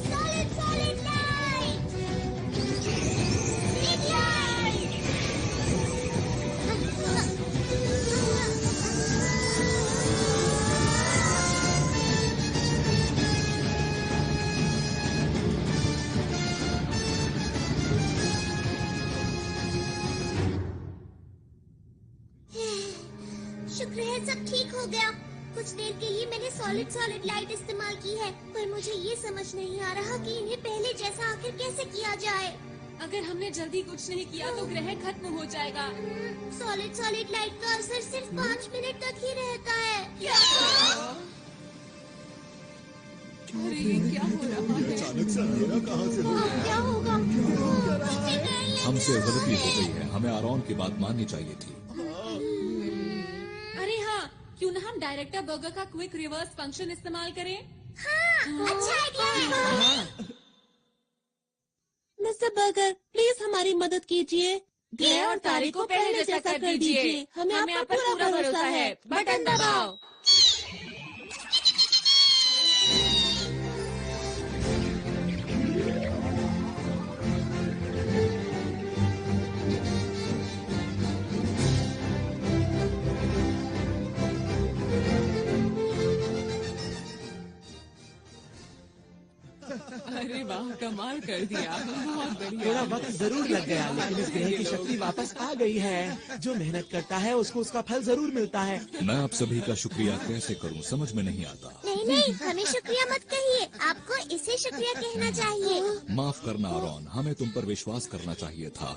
Solid light. Big light. शुक्र है सब ठीक हो गया। कुछ देर के लिए मैंने सॉलिड लाइट इस्तेमाल की है, पर मुझे ये समझ नहीं आ रहा कि इन्हें पहले जैसा आखिर कैसे किया जाए। अगर हमने जल्दी कुछ नहीं किया तो ग्रह खत्म हो जाएगा। सॉलिड लाइट का असर सिर्फ 5 मिनट तक ही रहता है। अरे ये क्या हो रहा है? अचानक से अंधेरा कहाँ से हो गया? क्या होगा? हमसे गलती हो गई है, हमें आरॉन की बात माननी चाहिए थी। अरे हाँ, क्यों ना हम डायरेक्टर बर्गर का क्विक रिवर्स फंक्शन इस्तेमाल करें? हाँ, अच्छा आइडिया है। मिस्टर बर्गर, प्लीज हमारी मदद कीजिए। ग्रह और तारे को पहले जैसा कर दीजिए। हमें आप पर पूरा भरोसा है। बटन दबाओ। अरे वाह, कमाल कर दिया, बहुत बढ़िया। थोड़ा वक्त जरूर लग गया, लेकिन इस ग्रह की शक्ति वापस आ गई है। जो मेहनत करता है उसको उसका फल जरूर मिलता है। मैं आप सभी का शुक्रिया कैसे करूं, समझ में नहीं आता। नहीं, हमें शुक्रिया मत कहिए, आपको इसे शुक्रिया कहना चाहिए। माफ करना आरॉन, हमें तुम पर विश्वास करना चाहिए था।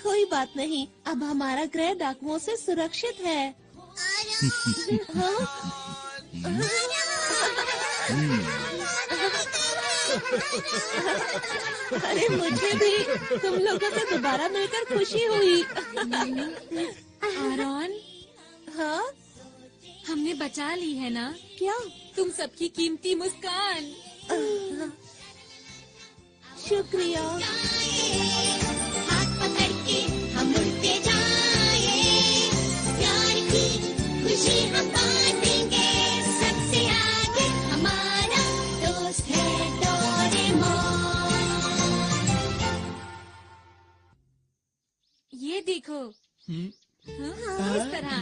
कोई बात नहीं, अब हमारा ग्रह डाकुओं से सुरक्षित है। अरे मुझे भी तुम लोगों से दोबारा मिलकर खुशी हुई। आरॉन, हाँ, हमने बचा ली है ना? क्या? तुम सबकी कीमती मुस्कान। शुक्रिया। हाथ पकड़ के हम उड़ते जाए, प्यार की खुशी हम बांटेंगे। सबसे आगे हमारा दोस्त है डोरेमोन। ये देखो, हाँ, इस तरह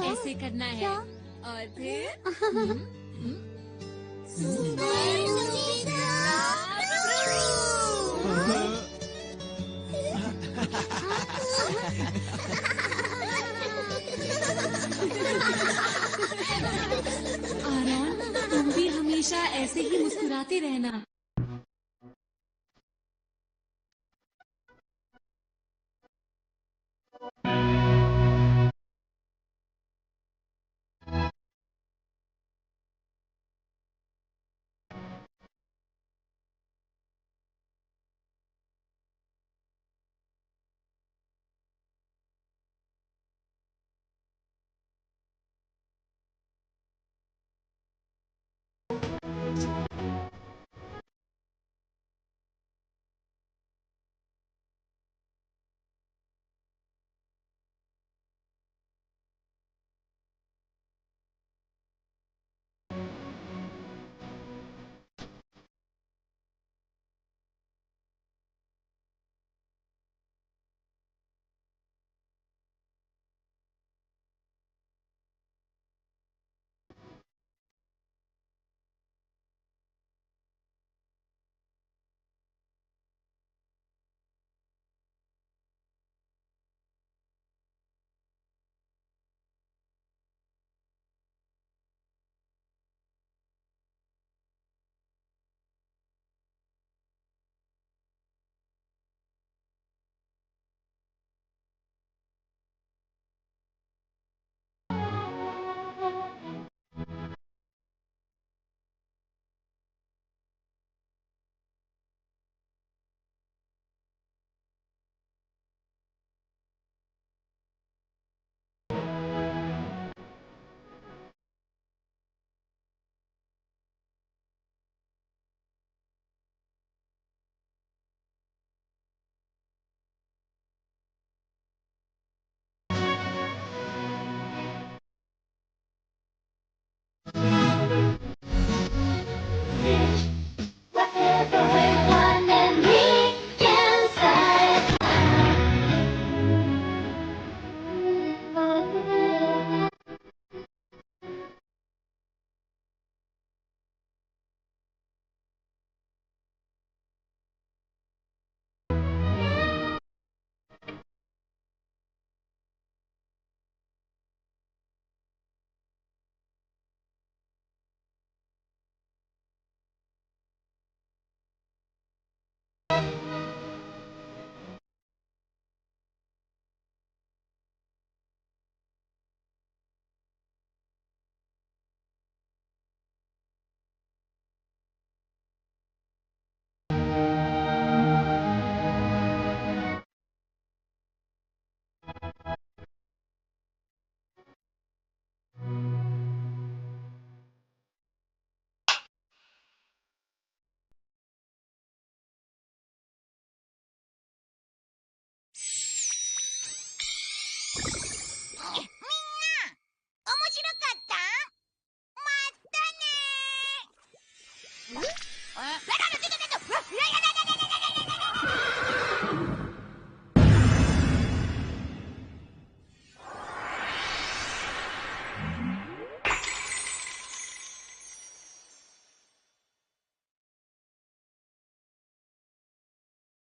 ऐसे करना है और फिर आरॉन, तुम भी हमेशा ऐसे ही मुस्कुराते रहना।